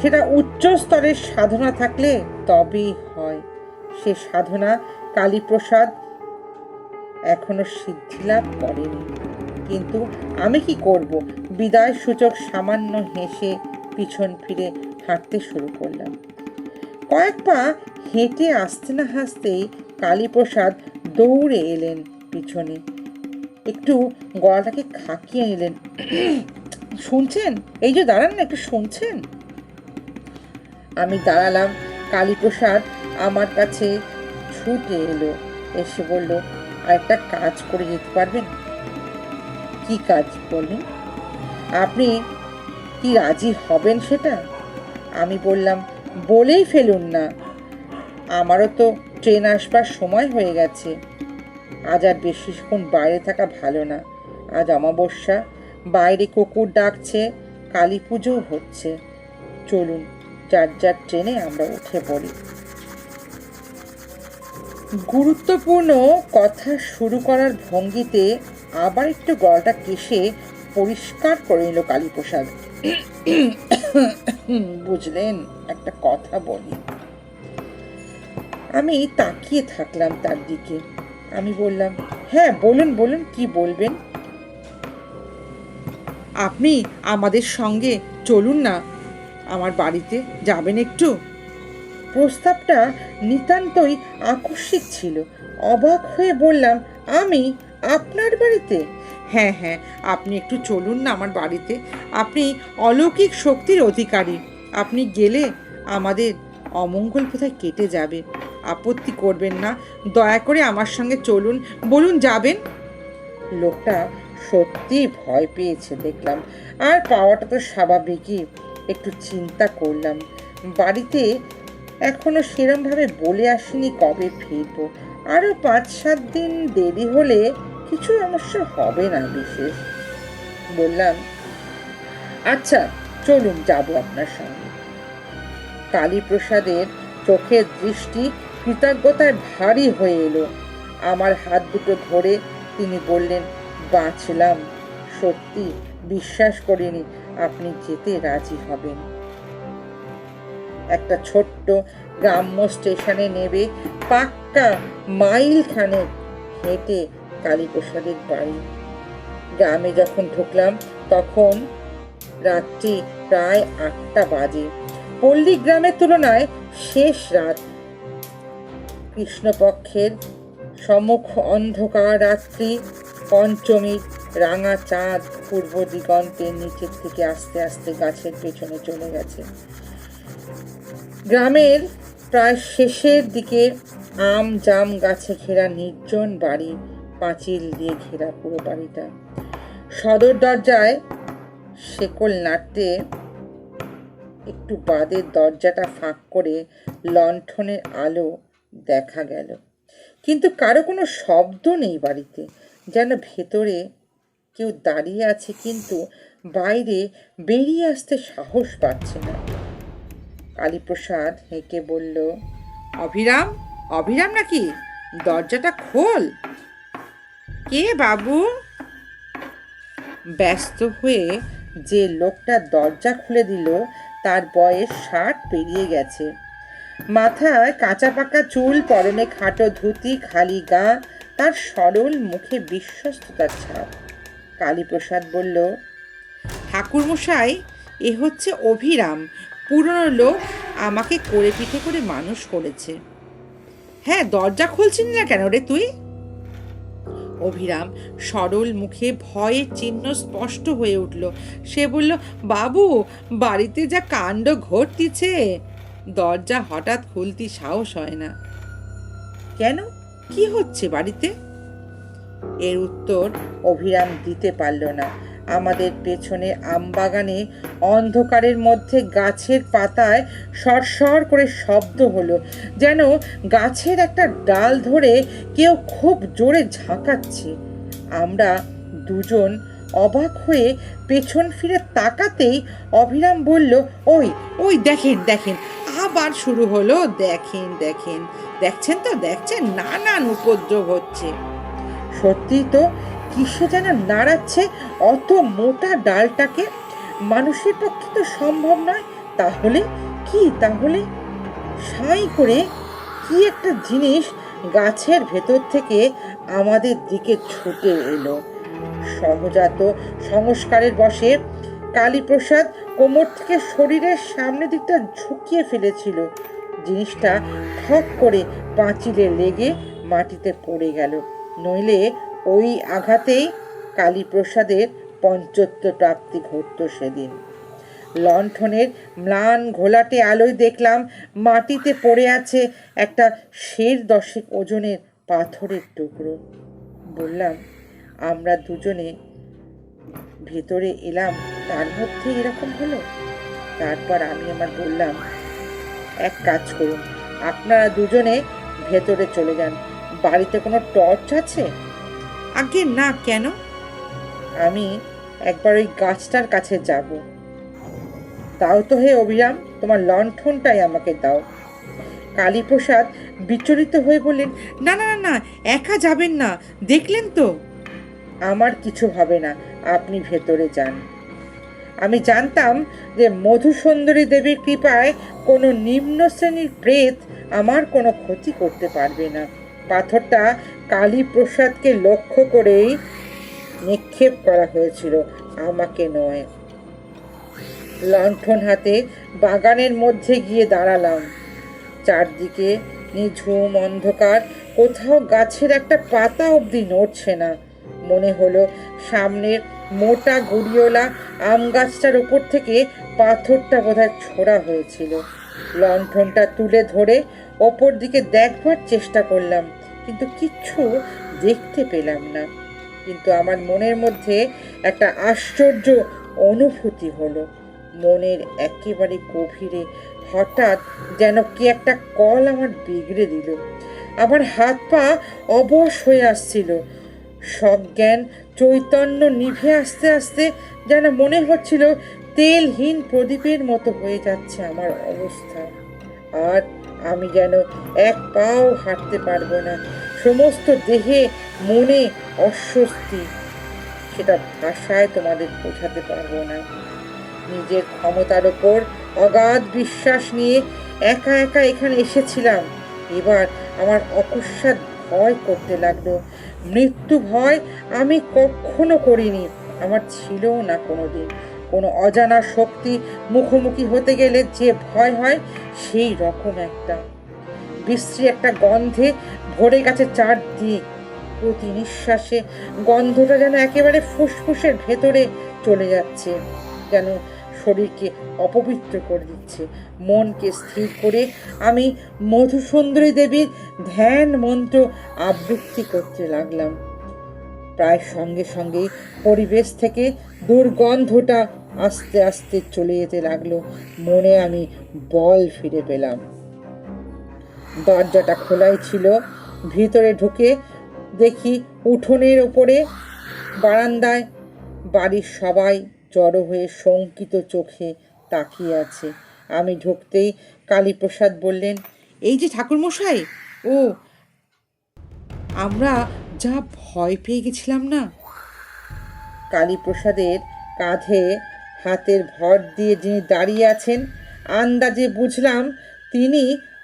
সেটা উচ্চ স্তরের সাধনা থাকলে তবেই হয়। সে সাধনা কালীপ্রসাদ এখনো সিদ্ধি লাভ করেনি। কিন্তু আমি কি করব? বিদায় সূচক সামান্য হেসে পিছন ফিরে হাঁটতে শুরু করলাম। কয়েক পা হেঁটে আসতে না হাসতেই কালীপ্রসাদ দৌড়ে এলেন পিছনে। একটু গলাটাকে খাকিয়ে নিলেন। শুনছেন? এই যে দাঁড়ান না, একটু শুনছেন? আমি দাঁড়ালাম। কালীপ্রসাদ আমার কাছে ছুটে এলো, এসে বলল, আর একটা কাজ করে যেতে পারবেন? কি কাজ বলুন? আপনি কি রাজি হবেন সেটা? আমি বললাম, বলেই ফেলুন না, আমারও তো ট্রেন আসবার সময় হয়ে গেছে। আজ আর বেশিক্ষণ বাইরে থাকা ভালো না। আজ অমাবস্যা, বাইরে কুকুর ডাকছে, কালী পুজোও হচ্ছে। চলুন, যার যার ট্রেনে আমরা উঠে পড়ি। গুরুত্বপূর্ণ কথা শুরু করার ভঙ্গিতে আবার একটু গলাটা কেশে পরিষ্কার করে নিল কালীপ্রসাদ। বুঝলেন, একটা কথা বলি। আমি তাকিয়ে থাকলাম তার দিকে। আমি বললাম, হ্যাঁ বলুন বলুন, কি বলবেন? আপনি আমাদের সঙ্গে চলুন না, আমার বাড়িতে যাবেন একটু। প্রস্তাবটা নিতান্তই আকস্মিক ছিল। অবাক হয়ে বললাম, আমি আপনার বাড়িতে? হ্যাঁ হ্যাঁ, আপনি একটু চলুন না আমার বাড়িতে। আপনি অলৌকিক শক্তির অধিকারী। আপনি গেলে আমাদের অমঙ্গল কোথায় কেটে যাবে। আপত্তি করবেন না, দয়া করে আমার সঙ্গে চলুন। বলুন, যাবেন? লোকটা সত্যি ভয় পেয়েছে দেখলাম, আর পাওয়াটা তো স্বাভাবিকই। একটু চিন্তা করলাম, বাড়িতে এখনো সেরমভাবে বলে আসিনি কবে ফিরবো। আরো 5-7 দিন দেরি হলে কিছু সমস্যা হবে না বিশেষ। বললাম, আচ্ছা চলুন, যাব আপনার সঙ্গে। কালীপ্রসাদের চোখের দৃষ্টি কৃতজ্ঞতায় ভারী হয়ে এলো। আমার হাত দুটো ধরে তিনি বললেন, বাঁচলাম। সত্যি বিশ্বাস করিনি আপনি যেতে রাজি হবেন। একটা ছোট্ট গ্রাম্য স্টেশনে নেবে পাক্কা মাইল খানেক হেঁটে কালীপ্রসাদের বাড়ি। গ্রামে যখন ঢুকলাম তখন রাত্রি প্রায় 8টা বাজে। পল্লী গ্রামের তুলনায় শেষ রাত। কৃষ্ণপক্ষের সমুখ অন্ধকার রাত্রি, পঞ্চমীর রাঙা চাঁদ পূর্ব দিগন্তের নিচের থেকে আস্তে আস্তে গাছের পেছনে চলে গেছে। গ্রামের প্রায় শেষের দিকে আম জাম গাছে ঘেরা নির্জন বাড়ি, পাঁচিল দিয়ে ঘেরা পুরো বাড়িটা। সদর দরজায় শেকল নাড়তে একটু বাদের দরজাটা ফাঁক করে লণ্ঠনের আলো দেখা গেল, কিন্তু কারো কোনো শব্দ নেই বাড়িতে। যেন ভেতরে কেউ দাঁড়িয়ে আছে, কিন্তু বাইরে বেরিয়ে আসতে সাহস পাচ্ছে না। কালীপ্রসাদ হেঁকে বলল, অভিরাম, অভিরাম নাকি? দরজাটা খোল। কে বাবু? ব্যস্ত হয়ে যে লোকটা দরজা খুলে দিল তার বয়স 60 পেরিয়ে গেছে। মাথায় কাঁচা পাকা চুল, পরনে খাটো ধুতি, খালি গা, তার সরল মুখে বিশ্বস্ততার ছাপ। কালীপ্রসাদ বলল, ঠাকুরমশাই, এ হচ্ছে অভিরাম, পুরনো লোক, আমাকে করে পিঠে করে মানুষ করেছে। হ্যাঁ, দরজা খুলছিস না কেন রে তুই? অভিরাম সরল মুখে ভয়ের চিহ্ন স্পষ্ট হয়ে উঠল। সে বলল, বাবু, বাড়িতে যা কাণ্ড ঘটতিছে, দরজা হঠাৎ খুলতে সাহস হয় না। কেন, কি হচ্ছে বাড়িতে? এর উত্তর অভিরাম দিতে পারল না। আমাদের পেছনে আমবাগানে অন্ধকারের মধ্যে গাছের পাতায় সরসর করে শব্দ হলো, যেন গাছের একটা ডাল ধরে কেউ খুব জোরে ঝাঁকাচ্ছে। আমরা দুজন অবাক হয়ে পেছন ফিরে তাকাতেই অভিরাম বলল, ওই ওই দেখেন দেখেন, আবার শুরু হলো, দেখেন দেখেন, দেখছেন তো, দেখছেন, নানান উপদ্রব হচ্ছে। সত্যি তো, কিসে যেন নাড়াচ্ছে অত মোটা ডালটাকে। মানুষের পক্ষে তো সম্ভব নয়। তাহলে কি, তাহলে সাই করে কি একটা জিনিস গাছের ভেতর থেকে আমাদের দিকে ছুটে এলো। সহজাত সংস্কারের বশে কালীপ্রসাদ কোমর থেকে শরীরের সামনের দিকটা ঝুঁকিয়ে ফেলেছিল। জিনিসটা ঠক করে পাঁচিলে লেগে মাটিতে পড়ে গেল। নইলে ওই আঘাতেই কালীপ্রসাদের পঞ্চত্ব প্রাপ্তি ঘটত সেদিন। লণ্ঠনের ম্লান ঘোলাটে আলোয় দেখলাম মাটিতে পড়ে আছে একটা 10 ওজনের পাথরের টুকরো। বললাম, আমরা দুজনে ভেতরে এলাম, তার মধ্যে এরকম হলো। তারপর আমি আমার বললাম, এক কাজ করুন, আপনারা দুজনে ভেতরে চলে যান। বাড়িতে কোনো টর্চ আছে? আগে না, কেন? আমি একবার ওই গাছটার কাছে যাব। তাও তো হে অভিরাম, তোমার লণ্ঠনটাই আমাকে দাও। কালীপ্রসাদ বিচলিত হয়ে বললেন, না না না না, একা যাবেন না, দেখলেন তো। আমার কিছু হবে না, আপনি ভেতরে যান। আমি জানতাম যে মধুসুন্দরী দেবীর কৃপায় কোনো নিম্ন শ্রেণীর প্রেত আমার কোনো ক্ষতি করতে পারবে না। পাথরটা কালীপ্রসাদকে লক্ষ্য করেই নিক্ষেপ করা হয়েছিল, আমাকে নয়। লণ্ঠন হাতে বাগানের মধ্যে গিয়ে দাঁড়ালাম। চারদিকে নিঝুম অন্ধকার, কোথাও গাছের একটা পাতা অবধি নড়ছে না। মনে হলো সামনের মোটা গুড়িওলা আম গাছটার ওপর থেকে পাথরটা বোধহয় ছোড়া হয়েছিল। লণ্ঠনটা তুলে ধরে ওপর দিকে দেখবার চেষ্টা করলাম, কিন্তু কিচ্ছু দেখতে পেলাম না। কিন্তু আমার মনের মধ্যে একটা আশ্চর্য অনুভূতি হলো। মনের একেবারে গভীরে হঠাৎ যেন কি একটা কল আমার বিগড়ে দিল। আমার হাত পা অবশ হয়ে আসছিল। সজ্ঞান চৈতন্য নিভে আসতে আসতে যেন মনে হচ্ছিল তেলহীন প্রদীপের মতো হয়ে যাচ্ছে আমার অবস্থা। আর আমি যেন এক পাও হাঁটতে পারবো না। সমস্ত দেহে মনে অস্বস্তি, সেটা ভাষায় তোমাদের বোঝাতে পারবো না। নিজের ক্ষমতার ওপর অগাধ বিশ্বাস নিয়ে একা একা এখানে এসেছিলাম। এবার আমার অকস্মাৎ ভয় করতে লাগলো। মৃত্যু ভয় আমি কখনো করিনি, আমার ছিলও না কোনোদিন। কোনো অজানা শক্তি মুখোমুখি হতে গেলে যে ভয় হয়, সেই রকম একটা বিশ্রী একটা গন্ধে ভরে গেছে চারদিক। প্রতি নিঃশ্বাসে গন্ধটা যেন একেবারে ফুসফুসের ভেতরে চলে যাচ্ছে, যেন শরীরকে অপবিত্র করে দিচ্ছে। মনকে স্থির করে আমি মধুসুন্দরী দেবীর ধ্যান মন্ত্র আবৃত্তি করতে লাগলাম। প্রায় সঙ্গে সঙ্গেই পরিবেশ থেকে দুর্গন্ধটা আস্তে আস্তে চলে যেতে লাগলো। মনে আমি বল ফিরে পেলাম। দরজাটা খোলাই ছিল। ভিতরে ঢুকে দেখি উঠোনের ওপরে বারান্দায় বাড়ির সবাই জড়ো হয়ে শঙ্কিত চোখে তাকিয়ে আছে। আমি ঢুকতেই কালীপ্রসাদ বললেন, এই যে ঠাকুরমশাই, ও আমরা যা ভয় পেয়ে গেছিলাম না। কালীপ্রসাদের কাঁধে হাতের ভর দিয়ে যিনি দাঁড়িয়ে আছেন, আন্দাজে বুঝলাম তিনি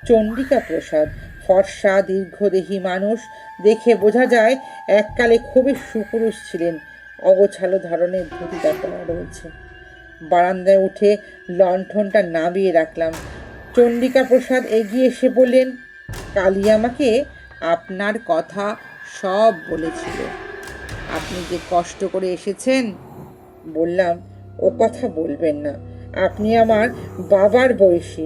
চণ্ডিকা প্রসাদ। ফর্সা দীর্ঘদেহী মানুষ, দেখে বোঝা যায় এককালে খুবই সুপুরুষ ছিলেন। অগোছালো ধরনের ধুতিটা পরা রয়েছে। বারান্দায় উঠে লণ্ঠনটা নামিয়ে রাখলাম। চণ্ডিকা প্রসাদ এগিয়ে এসে বললেন, কালী আমাকে আপনার কথা সব বলেছিল, আপনি যে কষ্ট করে এসেছেন। বললাম, ও কথা বলবেন না, আপনি আমার বাবার বয়সী।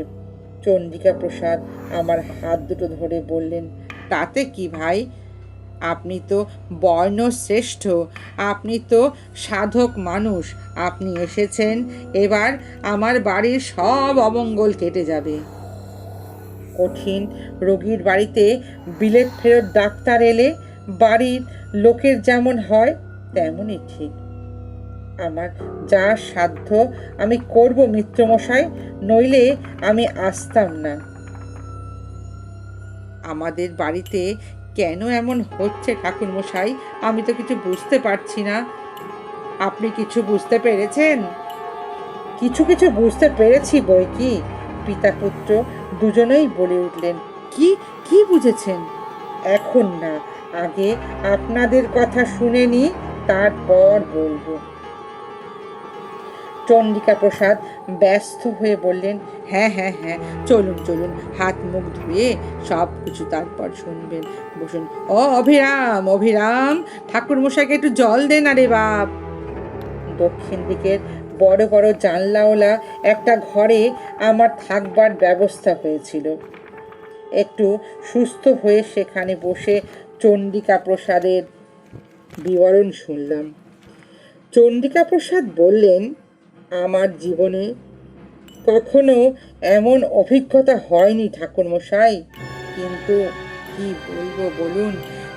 চণ্ডিকা প্রসাদ আমার হাত দুটো ধরে বললেন, তাতে কি ভাই, আপনি তো বর্ণশ্রেষ্ঠ, আপনি তো সাধক মানুষ। আপনি এসেছেন, এবার আমার বাড়ির সব অমঙ্গল কেটে যাবে। কঠিন রোগীর বাড়িতে বিলেত ফেরত ডাক্তার এলে বাড়ির লোকের যেমন হয় তেমনই ঠিক। আমার যা সাধ্য আমি করব মিত্রমশাই, নইলে আমি আসতাম না। আমাদের বাড়িতে কেন এমন হচ্ছে ঠাকুরমশাই, আমি তো কিছু বুঝতে পারছি না। আপনি কিছু বুঝতে পেরেছেন? কিছু কিছু বুঝতে পেরেছি বই কি, পিতা পুত্র দুজনেই বলে উঠলেন। কি কি বুঝেছেন? এখন না, আগে আপনাদের কথা শুনে নি, তারপর বলবো। চন্ডিকা প্রসাদ ব্যস্ত হয়ে বললেন, হ্যাঁ হ্যাঁ হ্যাঁ, চলুন চলুন, হাত মুখ ধুয়ে সব কিছু তারপর শুনবেন। বসুন। ও অভিরাম, অভিরাম, ঠাকুর মশাইকে একটু জল দে না রে বাপ। দক্ষিণ দিকের বড় বড় জানলাওয়ালা একটা ঘরে আমার থাকবার ব্যবস্থা হয়েছিল। একটু সুস্থ হয়ে সেখানে বসে চন্ডিকা প্রসাদের বিবরণ শুনলাম। চন্ডিকা প্রসাদ বললেন, আমার জীবনে কখনো এমন অভিজ্ঞতা হয়নি ঠাকুরমশাই, কিন্তু কি বলবো বলুন,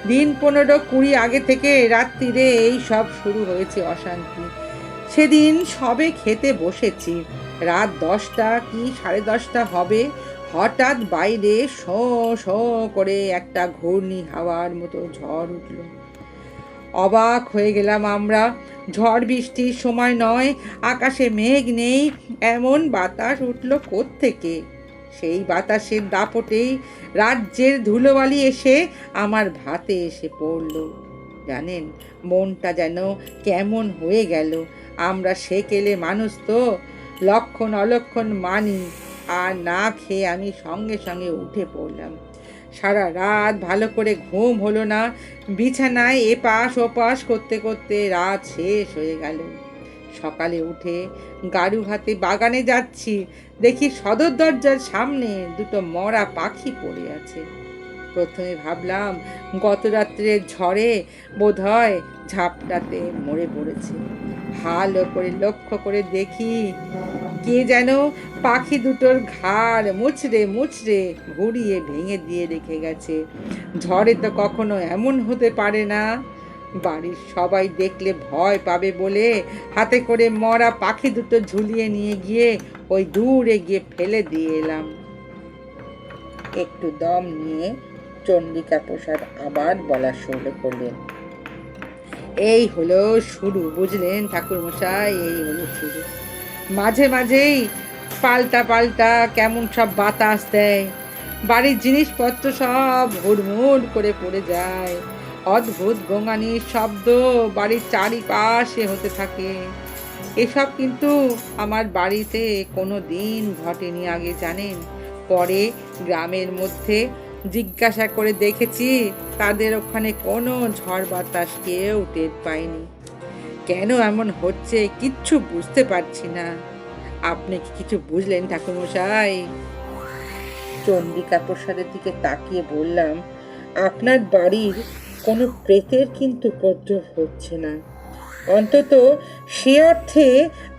দিন 15-20 আগে থেকে রাত্রিরে এই সব শুরু হয়েছে অশান্তি। সেদিন সবে খেতে বসেছি, রাত 10টা কি 10:30 হবে, হঠাৎ বাইরে শো শো করে একটা ঘূর্ণি হাওয়ার মতো ঝড় উঠল। অবাক হয়ে গেলাম আমরা। ঝড় বৃষ্টির সময় নয়, আকাশে মেঘ নেই, এমন বাতাস উঠল কোত্থেকে? সেই বাতাসের দাপটেই রাজ্যের ধুলোবালি এসে আমার ভাতে এসে পড়ল। জানেন, মনটা যেন কেমন হয়ে গেল। আমরা সেকেলে মানুষ তো, লক্ষণ অলক্ষণ মানি। আর না খেয়ে আমি সঙ্গে সঙ্গে উঠে পড়লাম। সারা রাত ভালো করে ঘুম হলো না, বিছানায় এপাশ ওপাশ করতে করতে রাত শেষ হয়ে গেল। সকালে উঠে গাড়ু হাতে বাগানে যাচ্ছি, দেখি সদর দরজার সামনে দুটো মরা পাখি পড়ে আছে। প্রথমে ভাবলাম গত রাত্রের ঝড়ে বোধহয় ঝাপটাতে মরে পড়েছে। ভালো করে লক্ষ্য করে দেখি, কে যেন পাখি দুটোর ঘাড় মুচড়ে মুচড়ে ঘুরিয়ে ভেঙে দিয়ে রেখে গেছে। ঝড়ে তো কখনো এমন হতে পারে না। বাড়ির সবাই দেখলে ভয় পাবে বলে হাতে করে মরা পাখি দুটো ঝুলিয়ে নিয়ে গিয়ে ওই দূরে গিয়ে ফেলে দিয়ে এলাম। একটু দম নিয়ে চন্ডিকা প্রসাদ আবার বলা শুরু করলেন, এই হলো শুরু, বুঝলেন ঠাকুরমশাই, এই হলো শুরু। মাঝে মাঝেই পাল্টা পাল্টা কেমন সব বাতাস দেয়, বাড়ির জিনিসপত্র সব হুড়মুড় করে পড়ে যায়। অদ্ভুত গোঙানির শব্দ বাড়ির চারিপাশে হতে থাকে। এসব কিন্তু আমার বাড়িতে কোনো দিন ঘটেনি আগে, জানেন। পরে গ্রামের মধ্যে জিজ্ঞাসা করে দেখেছি, তাদের ওখানে কোনো ঝড় বাতাস কেউ টের পায়নি। কেন এমন হচ্ছে কিচ্ছু বুঝতে পারছি না। আপনি কি কিছু বুঝলেন ঠাকুরমশাই? চন্ডিকা প্রসাদের দিকে তাকিয়ে বললাম, আপনার বাড়ির কোনো প্রেতের কিন্তু উপদ্রব হচ্ছে না, অন্তত সে অর্থে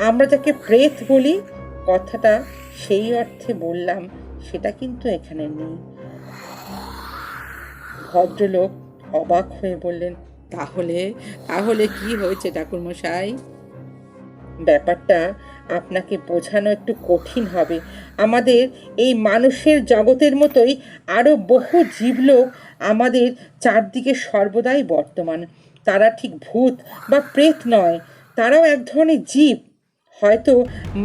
আমরা যাকে প্রেত বলি, কথাটা সেই অর্থে বললাম, সেটা কিন্তু এখানে নেই। ভদ্রলোক অবাক হয়ে বললেন, তাহলে তাহলে কি হয়েছে ঠাকুরমশাই? ব্যাপারটা আপনাকে বোঝানো একটু কঠিন হবে। আমাদের এই মানুষের জগতের মতোই আরও বহু জীবলোক আমাদের চারদিকে সর্বদাই বর্তমান। তারা ঠিক ভূত বা প্রেত নয়, তারাও এক ধরনের জীব, হয়তো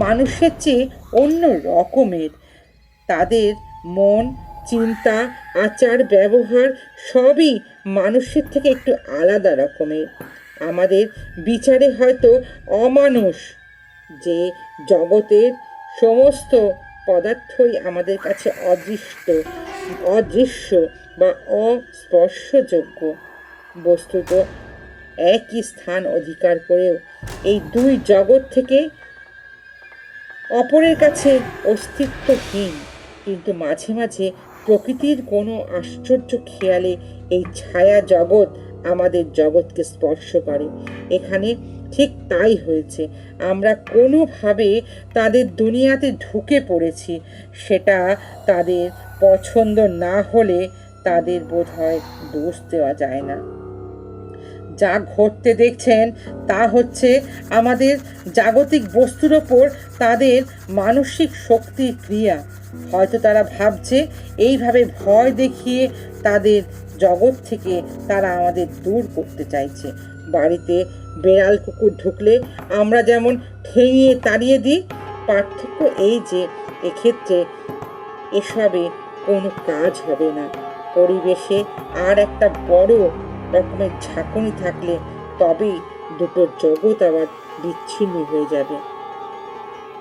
মানুষের চেয়ে অন্য রকমের। তাদের মন, চিন্তা, আচার, ব্যবহার সবই মানুষের থেকে একটু আলাদা রকমের। আমাদের বিচারে হয়তো অমানুষ। যে জগতের সমস্ত পদার্থই আমাদের কাছে অদৃশ্য বা অস্পর্শযোগ্য, বস্তুত একই স্থান অধিকার করেও এই দুই জগৎ থেকে অপরের কাছে অস্তিত্বহীন, কিন্তু মাঝে মাঝে প্রকৃতির কোনো আশ্চর্য খেয়ালে এই ছায়া জগৎ আমাদের জগৎকে স্পর্শ করে। এখানে ঠিক তাই হয়েছে। আমরা কোনোভাবে তাদের দুনিয়াতে ঢুকে পড়েছি। সেটা তাদের পছন্দ না হলে তাদের বোধহয় দোষ দেওয়া যায় না। যা ঘটতে দেখছেন তা হচ্ছে আমাদের জাগতিক বস্তুর ওপর তাদের মানসিক শক্তির ক্রিয়া। হয়তো তারা ভাবছে এইভাবে ভয় দেখিয়ে তাদের জগৎ থেকে তারা আমাদের দূর করতে চাইছে। বাড়িতে বেড়াল কুকুর ঢুকলে আমরা যেমন ঠেঙিয়ে তাড়িয়ে দিই, পার্থক্য এই যে এক্ষেত্রে এসবে কোনো কাজ হবে না। পরিবেশে আর একটা বড় রকমের ঝাঁকুনি থাকলে তবেই দুটো জগৎ আবার বিচ্ছিন্ন হয়ে যাবে,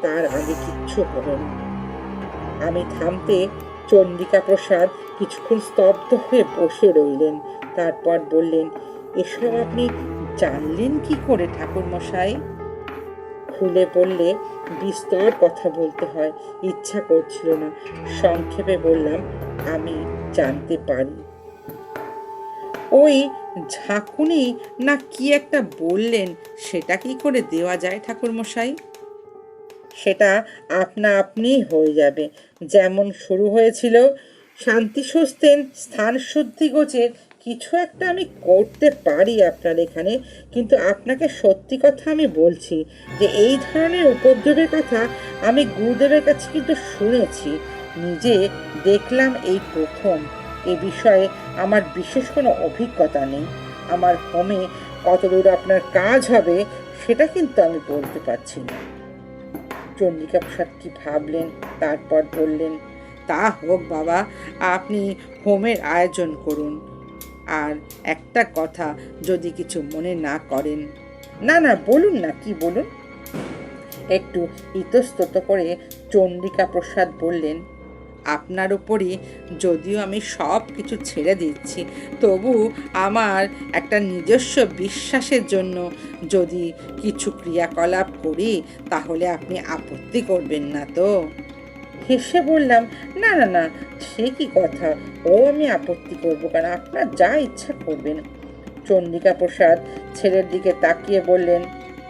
তার আগে কিচ্ছু হবে না। আমি থামতে চন্দ্রিকা প্রসাদ কিছুক্ষণ স্তব্ধ হয়ে বসে রইলেন। তারপর বললেন, এসব আপনি জানলেন কি করে ঠাকুর মশাই? খুলে বললে বিস্তর কথা বলতে হয়, ইচ্ছা করছিল না। সংক্ষেপে বললাম, আমি জানতে পারি। ওই ঝাঁকুনি না কি একটা বললেন, সেটা কি করে দেওয়া যায় ঠাকুর মশাই? সেটা আপনা আপনিই হয়ে যাবে। যেমন শুরু হয়েছিল শান্তি সুস্থেন স্থান শুদ্ধি গোছের কিছু একটা আমি করতে পারি আপনার এখানে, কিন্তু আপনাকে সত্যি কথা আমি বলছি যে এই ধরনের উপদ্রবের কথা আমি গুরুদেবের কাছে কিন্তু শুনেছি, নিজে দেখলাম এই প্রথম। এ বিষয়ে আমার বিশেষ কোনো অভিজ্ঞতা নেই। আমার হোমে কতদূর আপনার কাজ হবে সেটা কিন্তু আমি বলতে পারছি না। চন্দ্রিকা প্রসাদ কি ভাবলেন, তারপর বললেন, তা হোক বাবা, আপনি হোমের আয়োজন করুন। আর একটা কথা, যদি কিছু মনে না করেন। না না, বলুন না, কি বলুন। একটু ইতস্তত করে চন্দ্রিকা প্রসাদ বললেন, আপনার উপরই যদিও আমি সব কিছু ছেড়ে দিচ্ছি, তবু আমার একটা নিজস্ব বিশ্বাসের জন্য যদি কিছু ক্রিয়াকলাপ করি তাহলে আপনি আপত্তি করবেন না তো? হেসে বললাম, না না না, সে কি কথা, ও আমি আপত্তি করবো কেন, আপনার যা ইচ্ছা করবেন। চন্দ্রিকা প্রসাদ ছেলের দিকে তাকিয়ে বললেন,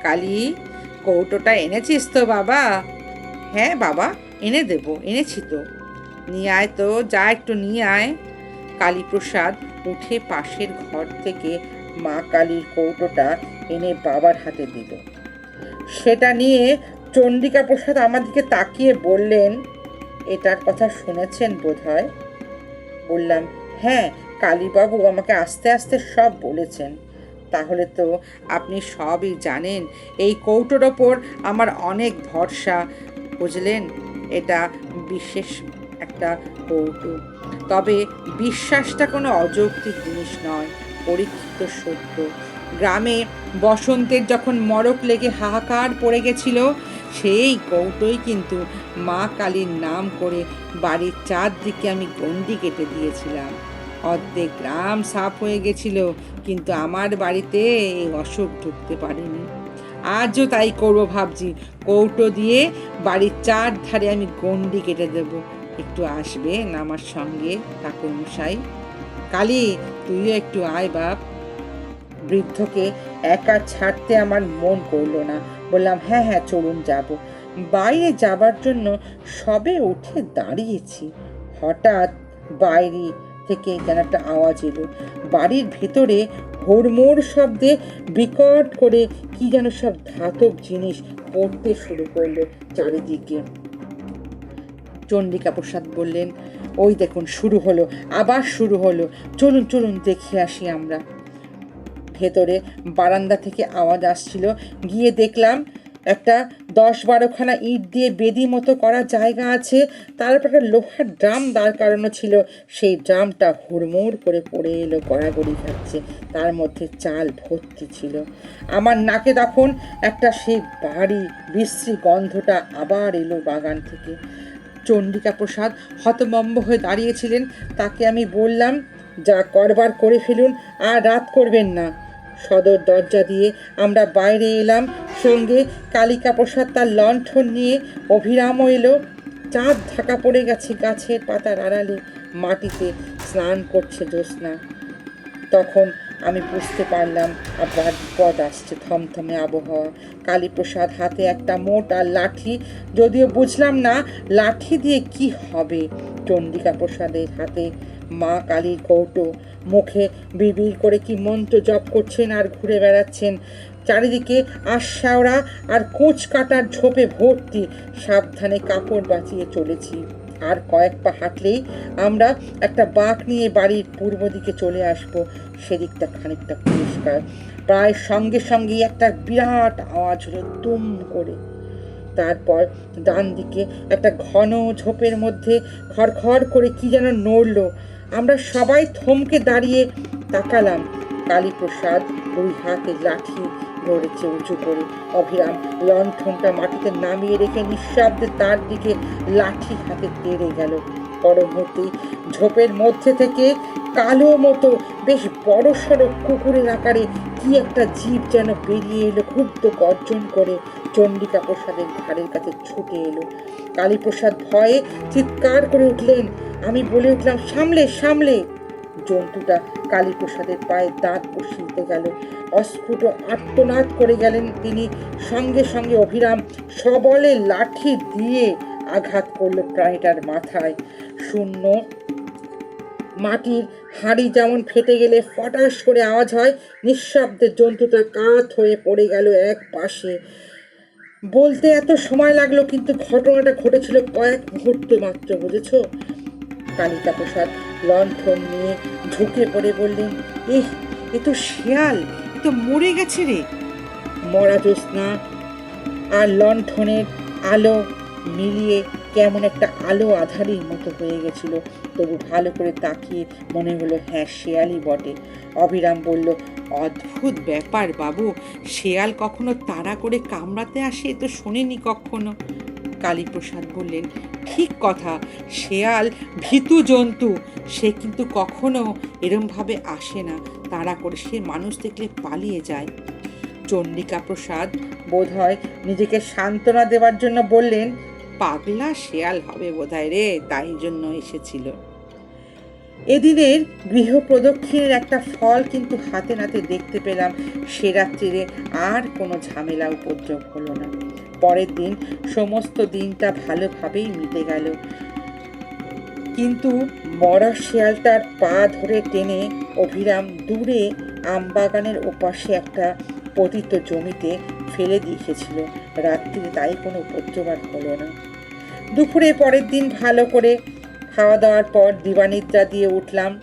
কালী, কৌটোটা এনেছিস তো বাবা? হ্যাঁ বাবা, এনে দেবো, এনেছি তো। নিয়ে আয় তো, যা একটু নিয়ে আয়। কালীপ্রসাদ উঠে পাশের ঘর থেকে মা কালীর কৌটোটা এনে বাবার হাতে দিল। সেটা নিয়ে চন্দ্রিকা প্রসাদ আমার দিকে তাকিয়ে বললেন, এটার কথা শুনেছেন বোধহয়? বললাম, হ্যাঁ, কালীবাবু আমাকে আস্তে আস্তে সব বলেছেন। তাহলে তো আপনি সবই জানেন। এই কৌটোর ওপর আমার অনেক ভরসা, বুঝলেন? এটা বিশেষ একটা কৌটো, তবে বিশ্বাসটা কোনো অযৌক্তিক জিনিস নয়, পরীক্ষিত সত্য। গ্রামে বসন্তের যখন মড়ক লেগে হাহাকার পড়ে গেছিল, সেই কৌটোই কিন্তু মা কালীর নাম করে বাড়ির চারদিকে আমি গণ্ডি কেটে দিয়েছিলাম। অর্ধেক গ্রাম সাফ হয়ে গেছিল, কিন্তু আমার বাড়িতে এই অসুখ ঢুকতে পারেনি। আজও তাই করব ভাবছি, কৌটো দিয়ে বাড়ির চারধারে আমি গণ্ডি কেটে দেব। একটু আসবেন আমার সঙ্গে ঠাকুরমশাই? কালী, তুইও একটু আয় বাপ। বৃদ্ধকে একা ছাড়তে আমার মন করলো না। বললাম, হ্যাঁ হ্যাঁ, চলুন যাব। বাইরে যাবার জন্য সবে উঠে দাঁড়িয়েছি, হঠাৎ বাইরে থেকে যেন একটা আওয়াজ এলো। বাড়ির ভেতরে হুড়মুড় শব্দে বিকট করে কি যেন সব ধাতব জিনিস পড়তে শুরু করলো চারিদিকে। চন্দ্রিকা প্রসাদ বললেন, ওই দেখুন শুরু হলো, আবার শুরু হলো, চলুন চলুন দেখে আসি আমরা। ভেতরে বারান্দা থেকে আওয়াজ আসছিল। গিয়ে দেখলাম একটা 10-12খানা ইট দিয়ে বেদি মতো করা জায়গা আছে, তার উপর একটা লোহার ড্রাম দাঁড় করানো ছিল। সেই ড্রামটা হুড়মুড় করে পড়ে এলো, গড়াগড়ি খাচ্ছে, তার মধ্যে চাল ভর্তি ছিল। আমার নাকে তখন একটা সেই ভারী বিশ্রী গন্ধটা আবার এলো বাগান থেকে। চন্দ্রিকা প্রসাদ হতভম্ব হয়ে দাঁড়িয়েছিলেন। তাকে আমি বললাম, যা করবার করে ফেলুন, আর রাত করবেন না। সদর দরজা দিয়ে আমরা বাইরে এলাম, সঙ্গে কালিকা প্রসাদ তার লণ্ঠন নিয়ে। অভিরামও এলো। চাঁদ ঢাকা পড়ে গেছে গাছের পাতার আড়ালে। মাটিতে স্নান করছে জ্যোৎস্না। তখন আমি বুঝতে পারলাম আবার বিপদ আসছে। থমথমে আবহাওয়া, কালীপ্রসাদ হাতে একটা মোটা লাঠি, যদিও বুঝলাম না লাঠি দিয়ে কি হবে। চণ্ডিকা প্রসাদের হাতে মা কালীর কৌটো, মুখে বিড়বিড় করে কি মন্ত্র জপ করছেন আর ঘুরে বেড়াচ্ছেন। চারিদিকে আশাওড়া আর কোঁচ কাটার ঝোপে ভর্তি। সাবধানে কাপড় বাঁচিয়ে চলেছি। আর কয়েক পা হাঁটলেই আমরা একটা বাঁক নিয়ে বাড়ির পূর্ব দিকে চলে আসবো। সেদিকটা খানিকটা পরিষ্কার। প্রায় সঙ্গে সঙ্গেই একটা বিরাট আওয়াজ হলো, দুম করে। তারপর ডান দিকে একটা ঘন ঝোপের মধ্যে খড়খড় করে কি যেন নড়ল। আমরা সবাই থমকে দাঁড়িয়ে তাকালাম। কালীপ্রসাদ দুই হাতে লাঠি নড়েছে উঁচু করে। অভিরাম লণ্ঠনটা মাটিতে নামিয়ে রেখে নিঃশব্দে তার দিকে লাঠি হাতে তেড়ে গেল। পর মুহূর্তেই ঝোপের মধ্যে থেকে কালো মতো বেশ বড় সড়ো কুকুরের আকারে কি একটা জীব যেন বেরিয়ে এলো, ক্ষুব্ধ গর্জন করে চণ্ডিকা প্রসাদের ঘাড়ের কাছে ছুটে এলো। কালীপ্রসাদ ভয়ে চিৎকার করে উঠলেন। আমি বলে উঠলাম, সামলে সামলে। জন্তুটা কালীপ্রসাদের পায়ে দাঁত বসিয়ে গেল। অস্ফুট আর্তনাদ করে গেলেন তিনি। সঙ্গে সঙ্গে অভিরাম সবলে লাঠি দিয়ে আঘাত করলো প্রাণীটার মাথায়। শূন্য মাটির হাঁড়ি যেমন ফেটে গেলে ফটাস করে আওয়াজ হয়, নিঃশব্দে জন্তুটা কাত হয়ে পড়ে গেল এক পাশে। বলতে এত সময় লাগলো, কিন্তু ঘটনাটা ঘটেছিল কয়েক মুহূর্ত মাত্র, বুঝেছ? কালিকা প্রসাদ লণ্ঠন নিয়ে ঝুঁকে পড়ে বললেন, এ তো শেয়াল, এ তো মরে গেছে রে। মরা জ্যোৎস্না আর লণ্ঠনের আলো মিলিয়ে কেমন একটা আলো আধারির মতো হয়ে গেছিল। তবু ভালো করে তাকিয়ে মনে হলো হ্যাঁ, শেয়ালই বটে। অবিরাম বলল, অদ্ভুত ব্যাপার বাবু, শেয়াল কখনো তাড়া করে কামড়াতে আসে তো শোনেনি কখনো। কালীপ্রসাদ বললেন, ঠিক কথা, শেয়াল ভীতু জন্তু, সে কিন্তু কখনো এরমভাবে আসে না, তাড়া করে সে মানুষ দেখলে পালিয়ে যায়। চণ্ডিকা প্রসাদ বোধহয় নিজেকে সান্ত্বনা দেওয়ার জন্য বললেন, পাগলা শেয়াল হবে বোধহয় রে, তাই জন্য এসেছিল। এদিনের গৃহ প্রদক্ষিণের একটা ফল কিন্তু হাতে নাতে দেখতে পেলাম। সে রাত্রিরে আর কোনো ঝামেলা উপদ্রব হলো না। পরের দিন সমস্ত দিনটা ভালোভাবেই মিটে গেল। কিন্তু মরা শেয়ালটার পা ধরে টেনে অভিরাম দূরে আমবাগানের ওপাশে একটা পতিত জমিতে ফেলে দিয়ে এসেছিল। রাত্রিরে তাই কোনো উপদ্রব আর হলো না। দুপুরে পরের দিন ভালো করে খাওয়া দাওয়ার পর দিবানিদ্রা দিয়ে উঠলাম।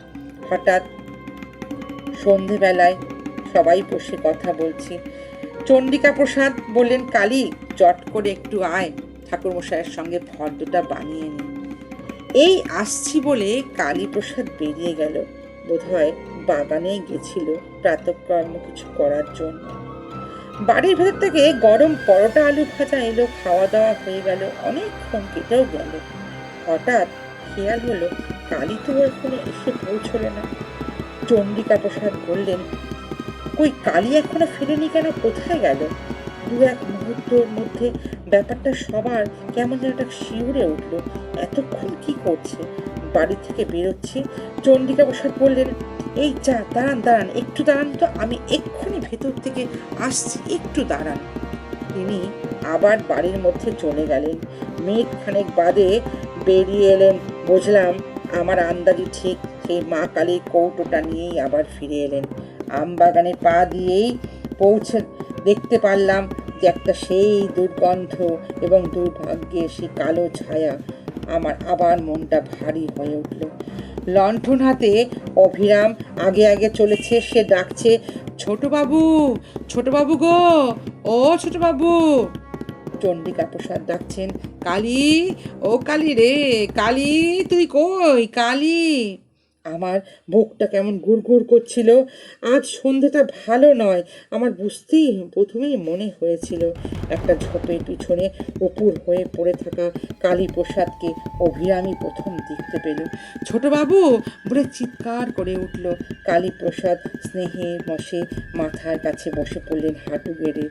হঠাৎ সন্ধেবেলায় সবাই বসে কথা বলছি। চণ্ডিকা প্রসাদ বললেন, কালী, চট করে একটু আয়, ঠাকুরমশাইয়ের সঙ্গে ফর্দটা বানিয়ে নি। এই আসছি বলে কালীপ্রসাদ বেরিয়ে গেল। বোধহয় বাগানে গেছিল প্রাতঃকর্ম কিছু করার জন্য। বাড়ির ভেতর থেকে গরম পরোটা আলু ভাজা এলো। খাওয়া দাওয়া হয়ে গেল, অনেকক্ষণ কেটেও গেল। হঠাৎ খেয়াল হলো, কালী তো এখনো এসে পৌঁছলো না। চণ্ডিকা প্রসাদ বললেন, কই, কালী এখনো ফেরেনি কেন, কোথায় গেল? দু এক মুহূর্তের মধ্যে ব্যাপারটা সবার কেমন যেন একটা শিউরে উঠলো। এতক্ষণ কি করছে? বাড়ি থেকে বেরোচ্ছি। চণ্ডিকা প্রসাদ বললেন, এই যা, দাঁড়ান দাঁড়ান, একটু দাঁড়ান তো, আমি এক্ষুনি ভেতর থেকে আসছি, একটু দাঁড়ান। তিনি আবার বাড়ির মধ্যে চলে গেলেন। মিনিট খানেক বাদে বেরিয়ে এলেন। বুঝলাম আমার আন্দাজি ঠিক। সেই মা কালীর কৌটোটা নিয়েই আবার ফিরে এলেন। আমবাগানে পা দিয়েই পৌঁছে দেখতে পারলাম যে একটা সেই দুর্গন্ধ এবং দুর্ভাগ্যের সেই কালো ছায়া। আমার আবার মনটা ভারী হয়ে উঠল। লণ্ঠন হাতে অভিরাম আগে আগে চলেছে। সে ডাকছে, ছোটবাবু, ছোটবাবু গো, ও ছোটবাবু। চণ্ডিকা প্রসাদ ডাকছেন, কালী, ও কালী রে, কালী, তুই কই, কালী। আমার বুকটা কেমন গুড়গুড় করছিল। আজ সন্ধেটা ভালো নয়। আমার প্রথমেই মনে হয়েছিল একটা ঝোপের পিছনে উপুর হয়ে পড়ে থাকা কালীপ্রসাদকে অভিরামী প্রথম দেখতে পেল। ছোটবাবু বলে চিৎকার করে উঠল। কালীপ্রসাদ স্নেহের বশে মাথার কাছে বসে পড়লেন হাঁটু গেড়ে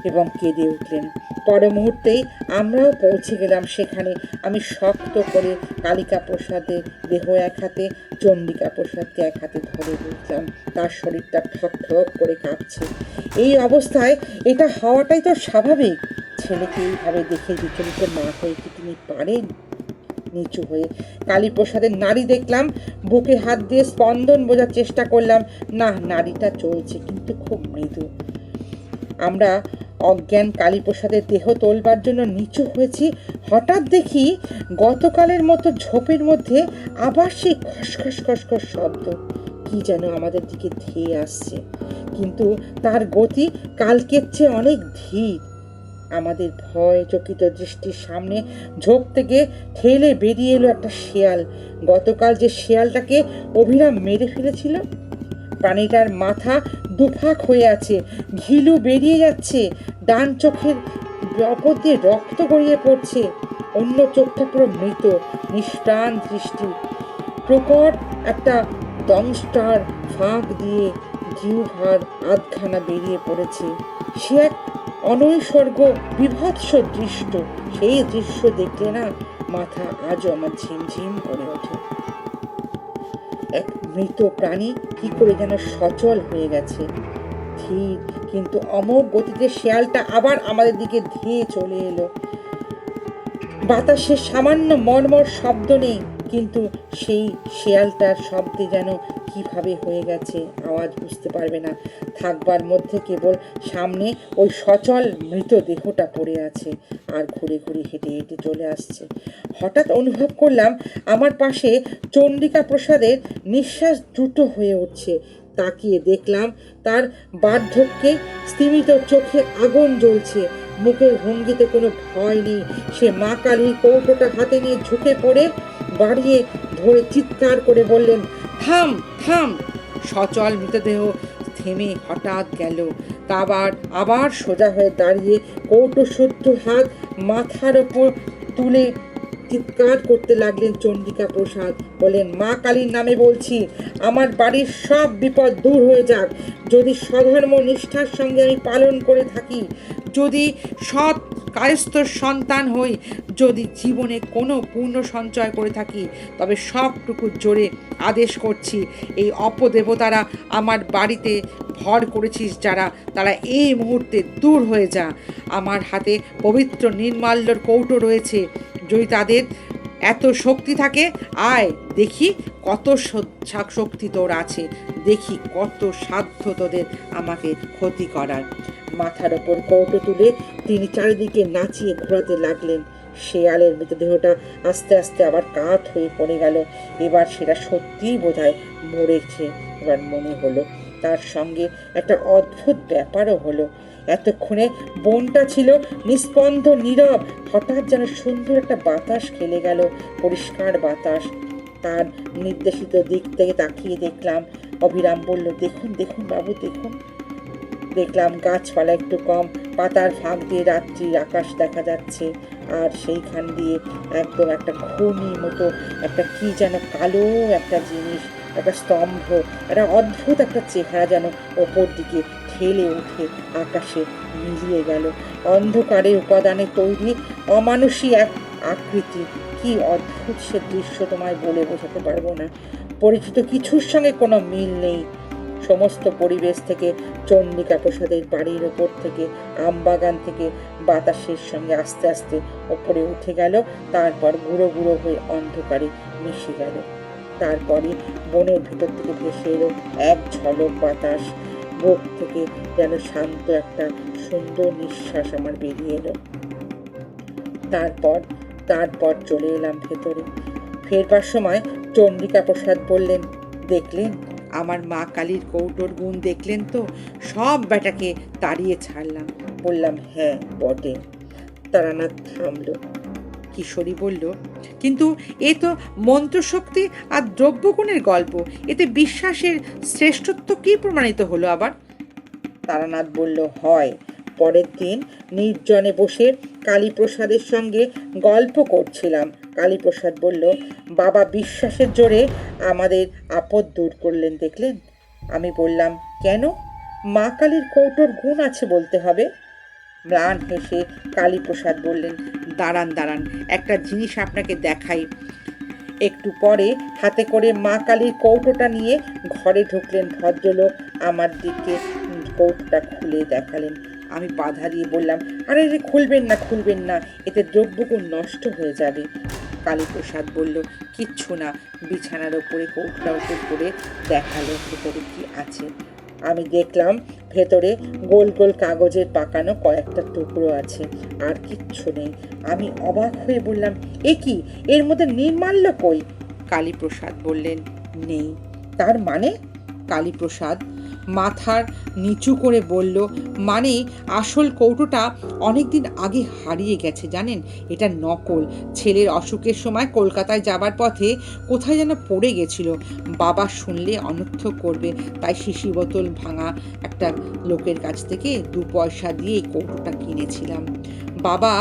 এবং কেঁদে উঠলেন। পর মুহূর্তেই আমরাও পৌঁছে গেলাম সেখানে। আমি শক্ত করে কালিকা প্রসাদের দেহ এক হাতে, চণ্ডিকা প্রসাদকে এক হাতে ধরে বুঝলাম তার শরীরটা ঠক ঠক করে কাঁপছে। এই অবস্থায় এটা হওয়াটাই তো স্বাভাবিক। ছেলেকে এইভাবে দেখে বিচলিত না হয়ে কি তিনি পারেন? নিচু হয়ে কালীপ্রসাদের নাড়ি দেখলাম, বুকে হাত দিয়ে স্পন্দন বোঝার চেষ্টা করলাম। না, নাড়িটা চলছে কিন্তু খুব মৃদু। আমরা অজ্ঞান কালীপ্রসাদের দেহ তোলবার জন্য নিচু হয়েছি। হঠাৎ দেখি গতকালের মতো ঝোপের মধ্যে আবার সেই খসখস খসখস শব্দ। কি যেন আমাদের দিকে ধেয়ে আসছে, কিন্তু তার গতি কালকের চেয়ে অনেক ধীর। আমাদের ভয় চকিত দৃষ্টির সামনে ঝোপ থেকে ঠেলে বেরিয়ে এলো একটা শেয়াল। গতকাল যে শেয়ালটাকে অভিরাম মেরে ফেলেছিল। প্রাণীটার মাথা দুফাক হয়ে আছে, ঘিলু বেরিয়ে যাচ্ছে, ডান চোখের অপর দিয়ে রক্ত গড়িয়ে পড়ছে, অন্য চোখটা পুরো মৃত, নিষ্প্রাণ দৃষ্টি। প্রকট একটা দংষ্টার ফাঁক দিয়ে জিহ্বার আধখানা বেরিয়ে পড়েছে। সে এক অনৈসর্গ বিভৎস দৃশ্য। সেই দৃশ্য দেখলে না মাথা আজও আমার ঝিমঝিম করে ওঠে। এক মৃত প্রাণী কি করে যেন সচল হয়ে গেছে। ধীর কিন্তু অমোঘ গতিতে শেয়ালটা আবার আমাদের দিকে ধেয়ে চলে এলো। বাতাসে সামান্য মর্মর শব্দ নেই, কিন্তু সেই শেয়ালটার শব্দে যেন কিভাবে হয়ে গেছে আওয়াজ বুঝতে পারবে না। থাকবার মধ্যে কেবল সামনে ওই সচল মৃতদেহটা পড়ে আছে আর ঘুরে ঘুরে হেঁটে হেঁটে চলে আসছে। হঠাৎ অনুভব করলাম আমার পাশে চণ্ডিকা প্রসাদের নিঃশ্বাস দ্রুত হয়ে উঠছে। তাকিয়ে দেখলাম তার বার্ধক্যে স্তিমিত চোখে আগুন জ্বলছে, মুখের ভঙ্গিতে কোনো ভয় নেই। সে মা কালীর কৌটোটা হাতে নিয়ে ঝুঁকে পড়ে বাড়িয়ে ধরে চিৎকার করে বললেন, থাম থাম। সচল মৃতদেহ থেমে হঠাৎ গেল। আবার সোজা হয়ে দাঁড়িয়ে কৌটো শুদ্ধ হাত মাথার ওপর তুলে চিৎকার করতে লাগলেন চণ্ডিকা প্রসাদ। বলেন, মা কালীর নামে বলছি, আমার বাড়ির সব বিপদ দূর হয়ে যাক। যদি স্বধর্ম নিষ্ঠার সঙ্গে আমি পালন করে থাকি, যদি সৎ কায়স্থ সন্তান হই, যদি জীবনে কোনো পূর্ণ সঞ্চয় করে থাকি, তবে সবটুকু জোরে আদেশ করছি, এই অপদেবতারা আমার বাড়িতে ভর করেছিস যারা, তারা এই মুহূর্তে দূর হয়ে যা। আমার হাতে পবিত্র নির্মাল্যর কৌটো রয়েছে। যদি তাদের এত শক্তি থাকে, আয় দেখি কত শক্তি তোর আছে, দেখি কত সাধ্য তোদের আমাকে ক্ষতি করার। মাথার ওপর কৌটো তুলে তিনি চারিদিকে নাচিয়ে ঘোরাতে লাগলেন। শেয়ালের মৃতদেহটা আস্তে আস্তে আবার কাত হয়ে পড়ে গেল। এবার সেটা সত্যিই বোধহয় মরেছে। এবার মনে হলো তার সঙ্গে একটা অদ্ভুত ব্যাপারও হলো। এতক্ষণে বনটা ছিল নিস্পন্দ নীরব। হঠাৎ যেন সুন্দর একটা বাতাস খেলে গেল, পরিষ্কার বাতাস। তার নির্দেশিত দিক থেকে তাকিয়ে দেখলাম। অভিরাম বলল, দেখুন দেখুন বাবু দেখুন। দেখলাম গাছপালা একটু কম, পাতার ফাঁক দিয়ে রাত্রির আকাশ দেখা যাচ্ছে। আর সেইখান দিয়ে একদম একটা ঘূর্ণির মতো একটা কি যেন কালো একটা জিনিস, একটা স্তম্ভ, একটা অদ্ভুত একটা চেহারা যেন ওপর দিকে ঠেলে উঠে আকাশে মিলিয়ে গেল। অন্ধকারের উপাদানে তৈরি অমানুষী এক আকৃতি। কি অদ্ভুত সে দৃশ্য তোমায় বলে বোঝাতে পারবো না। পরিচিত কিছুর সঙ্গে কোনো মিল নেই। সমস্ত পরিবেশ থেকে, চণ্ডিকা প্রসাদের বাড়ির ওপর থেকে, আমবাগান থেকে বাতাসের সঙ্গে আস্তে আস্তে ওপরে উঠে গেল, তারপর গুঁড়ো গুঁড়ো হয়ে অন্ধকারে মিশে গেল। তারপরে বনের ভিতর থেকে ভেসে এলো এক ঝলক বাতাস। বুক থেকে যেন শান্ত একটা সুন্দর নিঃশ্বাস আমার বেরিয়ে এলো। তারপর চলে এলাম ভেতরে। ফেরবার সময় চণ্ডিকা প্রসাদ বললেন, দেখলেন আমার মা কালীর কৌটোর গুণ দেখলেন তো? সব বেটাকে তাড়িয়ে ছাড়লাম। বললাম, হ্যাঁ বটে। তারানাথ থামলো। কিশোরী বলল, কিন্তু এ তো মন্ত্রশক্তি আর দ্রব্যগুণের গল্প, এতে বিশ্বাসের শ্রেষ্ঠত্ব কি প্রমাণিত হলো আবার? তারানাথ বলল, হয়। পরের দিন নির্জনে বসে কালীপ্রসাদের সঙ্গে গল্প করছিলাম। কালীপ্রসাদ বলল, বাবা বিশ্বাসের জোরে আমাদের আপদ দূর করলেন দেখলেন। আমি বললাম, কেন? মা কালীর কৌটোর গুণ আছে বলতে হবে। ম্লান হেসে কালীপ্রসাদ বললেন, দাঁড়ান দাঁড়ান, একটা জিনিস আপনাকে দেখাই। একটু পরে হাতে করে মা কালীর কৌটোটা নিয়ে ঘরে ঢুকলেন ভদ্রলোক। আমার দিকে কৌটোটা খুলে দেখালেন। আমি বাধা দিয়ে বললাম, আরে রে, খুলবেন না, এতে দ্রব্যগুণ নষ্ট হয়ে যাবে। কালীপ্রসাদ বলল, কিচ্ছু না। বিছানার ওপরে কৌটোটা উপর করে দেখালো ভেতরে কি আছে। আমি দেখলাম ভেতরে গোল গোল কাগজের পাকানো কয়েকটা টুকরো আছে, আর কিচ্ছু নেই। আমি অবাক হয়ে বললাম, এ কি, এর মধ্যে নির্মাল্য কই? কালীপ্রসাদ বললেন, নেই। তার মানে? কালীপ্রসাদ মাথার নিচু করে বলল, মানে আসল কৌটোটা অনেকদিন আগে হারিয়ে গেছে জানেন। এটা নকল। ছেলের অসুখের সময় কলকাতায় যাবার পথে কোথায় যেন পড়ে গেছিল। বাবা শুনলে অনর্থ করবে, তাই শিশি বোতল ভাঙা একটা লোকের কাছ থেকে 2 পয়সা দিয়ে এই কৌটোটা কিনেছিলাম। বাবা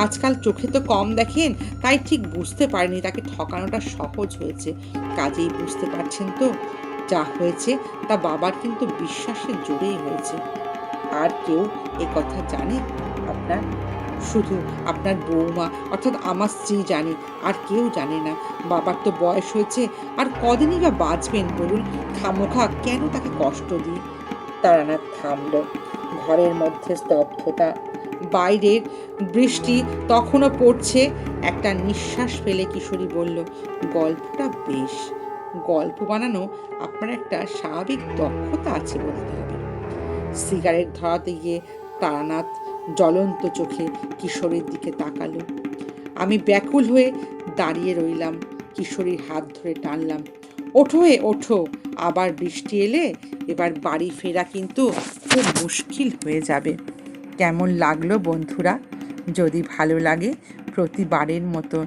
আজকাল চোখে তো কম দেখেন, তাই ঠিক বুঝতে পারেনি তাকে ঠকানোটা সহজ হয়েছে। কাজেই বুঝতে পারছেন তো, যা হয়েছে তা বাবার কিন্তু বিশ্বাসের জোরেই হয়েছে। আর কেউ এ কথা জানে আপনার? শুধু আপনার বৌমা, অর্থাৎ আমার স্ত্রী জানে, আর কেউ জানে না। বাবার তো বয়স হয়েছে, আর কদিনই বা বাঁচবেন বলুন। খামোখা কেন তাকে কষ্ট দিই? তারানাথ থামল। ঘরের মধ্যে স্তব্ধতা। বাইরের বৃষ্টি তখনও পড়ছে। একটা নিঃশ্বাস ফেলে কিশোরী বলল, গল্পটা বেশ। গল্প বানানো আপনার একটা স্বাভাবিক দক্ষতা আছে বলতে হবে। সিগারেট ধরাতে গিয়ে তারানাথ জ্বলন্ত চোখে কিশোরীর দিকে তাকালো। আমি ব্যাকুল হয়ে দাঁড়িয়ে রইলাম। কিশোরীর হাত ধরে টানলাম, ওঠো ওঠো, আবার বৃষ্টি এলে এবার বাড়ি ফেরা কিন্তু খুব মুশকিল হয়ে যাবে। কেমন লাগলো বন্ধুরা? যদি ভালো লাগে প্রতিবারের মতো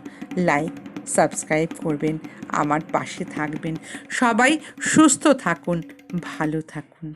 লাইক সাবস্ক্রাইব করবেন, আমার পাশে থাকবেন। সবাই সুস্থ থাকুন, ভালো থাকুন।